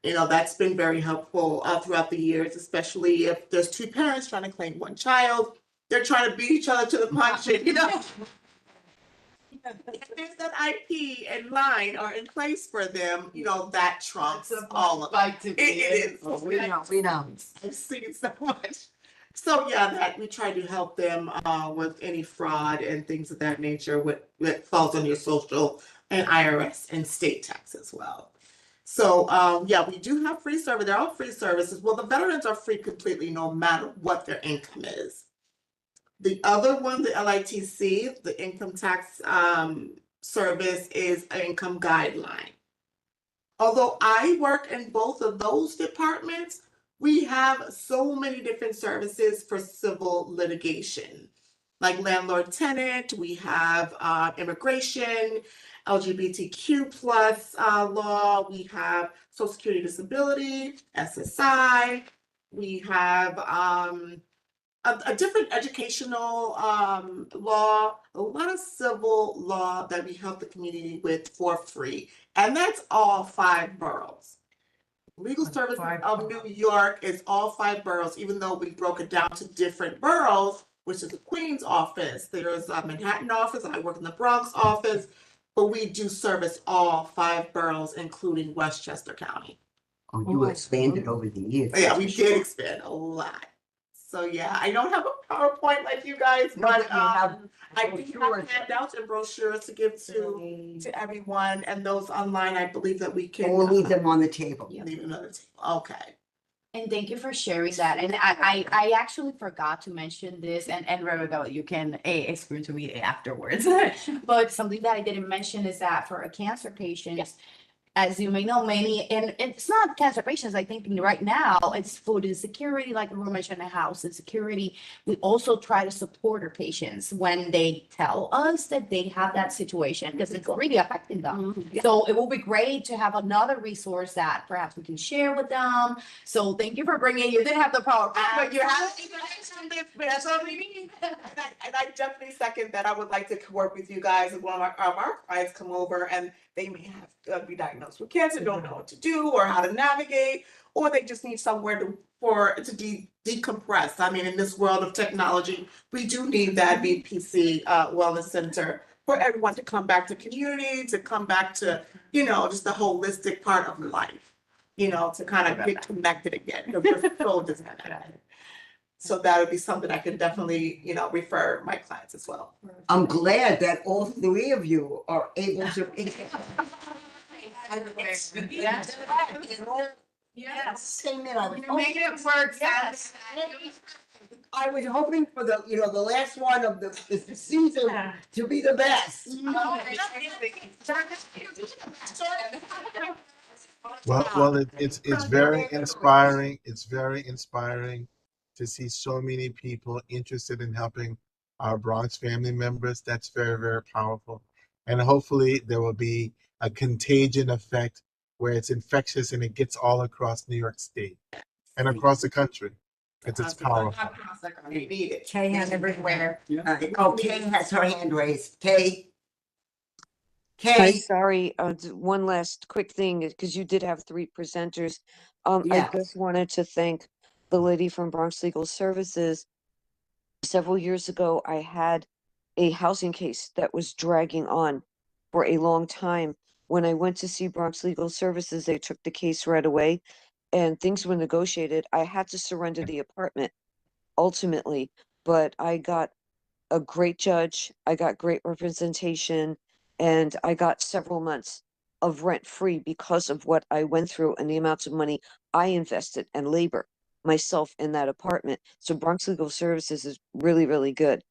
That's been very helpful throughout the years, especially if there's 2 parents trying to claim 1 child, they're trying to beat each other to the punch, If there's that IP in line or in place for them, that trumps all of it. It is. We know. I've seen so much. So yeah, that we try to help them with any fraud and things of that nature that falls on your social and IRS and state tax as well. So yeah, we do have free service. They're all free services. Well, the veterans are free completely no matter what their income is. The other one, the LITC, the income tax service, is an income guideline. Although I work in both of those departments, we have so many different services for civil litigation, like landlord tenant, we have immigration, LGBTQ plus law, we have Social Security Disability, SSI, we have a different educational law, a lot of civil law that we help the community with for free. And that's all 5 boroughs. Legal Services of New York is all 5 boroughs, even though we broke it down to different boroughs, which is the Queens office. There's a Manhattan office, I work in the Bronx office, but we do service all 5 boroughs, including Westchester County. Oh, you expanded over the years. Yeah, we did expand a lot. So yeah, I don't have a PowerPoint like you guys, No, but but you have I do brochures. have handouts and brochures to give to everyone, and those online, I believe that we can. We'll leave them on the table. Leave them on the table, okay. And thank you for sharing that. And I actually forgot to mention this, and Rebecca, you can explain to me afterwards. But something that I didn't mention is that for a cancer patient, as you may know, many, and it's not cancer patients, I think right now, it's food insecurity, like we mentioned, house insecurity. We also try to support our patients when they tell us that they have that situation, because it's really affecting them. So it will be great to have another resource that perhaps we can share with them. So thank you for bringing, you didn't have the PowerPoint, but you have. That's what we need. And I definitely second that. I would like to work with you guys, if one of our clients come over and they may have be diagnosed with cancer, don't know what to do or how to navigate, or they just need somewhere to decompress. I mean, in this world of technology, we do need that BPC Wellness Center for everyone to come back to community, to come back to, just the holistic part of life, to kind of get connected again, because we're so disconnected. So that would be something I could definitely, refer my clients as well. I'm glad that all 3 of you are able to. Yes. Came in, I was You're making it work, yes. I was hoping for the last one of the season to be the best. Well, it's very inspiring. It's very inspiring to see so many people interested in helping our Bronx family members. That's very, very powerful. And hopefully there will be a contagion effect where it's infectious and it gets all across New York State and across the country. It's powerful. Kay has everywhere. Kay has her hand raised. Hi, Kay, sorry, one last quick thing, because you did have 3 presenters. I Yes. just wanted to thank the lady from Bronx Legal Services. Several years ago, I had a housing case that was dragging on for a long time. When I went to see Bronx Legal Services, they took the case right away and things were negotiated. I had to surrender the apartment ultimately, but I got a great judge, I got great representation, and I got several months of rent free because of what I went through and the amounts of money I invested and labor myself in that apartment. So Bronx Legal Services is really, really good.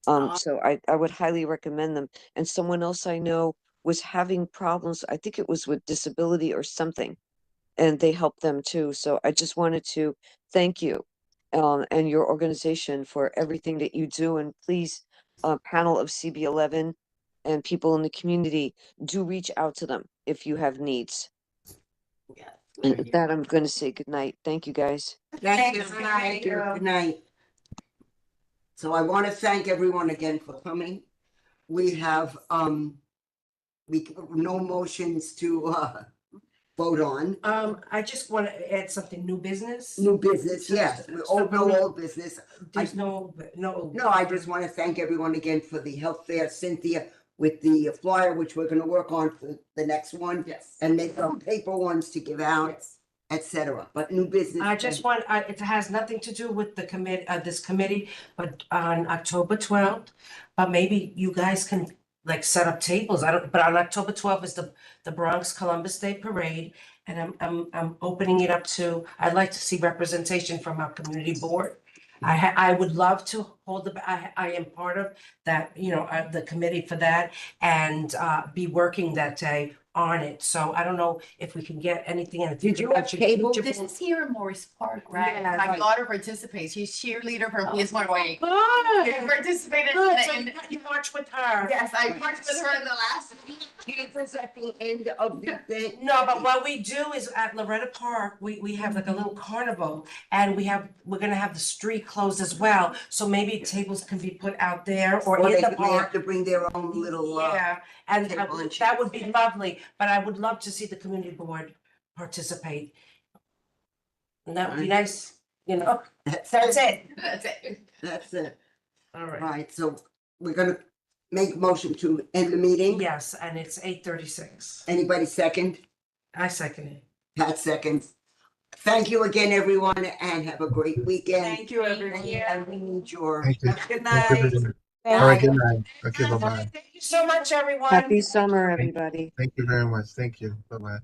So I would highly recommend them. And someone else I know was having problems, I think it was with disability or something, and they helped them too. So I just wanted to thank you and your organization for everything that you do. And please, panel of CB11 and people in the community, do reach out to them if you have needs. And with that, I'm going to say good night. Thank you, guys. thank you. Good night. So I want to thank everyone again for coming. We have no motions to vote on. I just want to add something, new business. New business, yes. No old business. There's no. No, I just want to thank everyone again for the help there, Cynthia, with the flyer, which we're going to work on for the next one. Yes. And make some paper ones to give out. Yes. etc. But new business. I just want, it has nothing to do with the this committee, but on October 12th, but maybe you guys can like set up tables. I don't, but on October 12th is the Bronx Columbus Day Parade. And I'm opening it up to, I'd like to see representation from our community board. I would love to hold I am part of that, you know, the committee for that and be working that day on it. So I don't know if we can get anything in. Did you have cable? This is here in Morris Park, right? Yeah, My right. daughter participates. She's cheerleader for PS One Way. She Good. participated Good. So in, you march with her. yes, I worked with her in the last. Campus at the end of the day. No, but what we do is at Loretta Park, we have like a little carnival and we're gonna have the street closed as well. So maybe tables can be put out there or Or in they the have park. to bring their own little, Yeah, and table and that would be lovely, but I would love to see the community board participate. And that would be nice, you know, that's it. That's it. That's it. All right. Right, so we're gonna make motion to end the meeting. Yes, and it's 8:36. Anybody second? I second it. Pat seconds. Thank you again, everyone, and have a great weekend. Thank you, everyone. And we need your. Thank you. Good Thank you, night. everyone. All right, good night. Okay, bye-bye. Thank you so much, everyone. Happy summer, everybody. Thank you very much. Thank you. Bye-bye.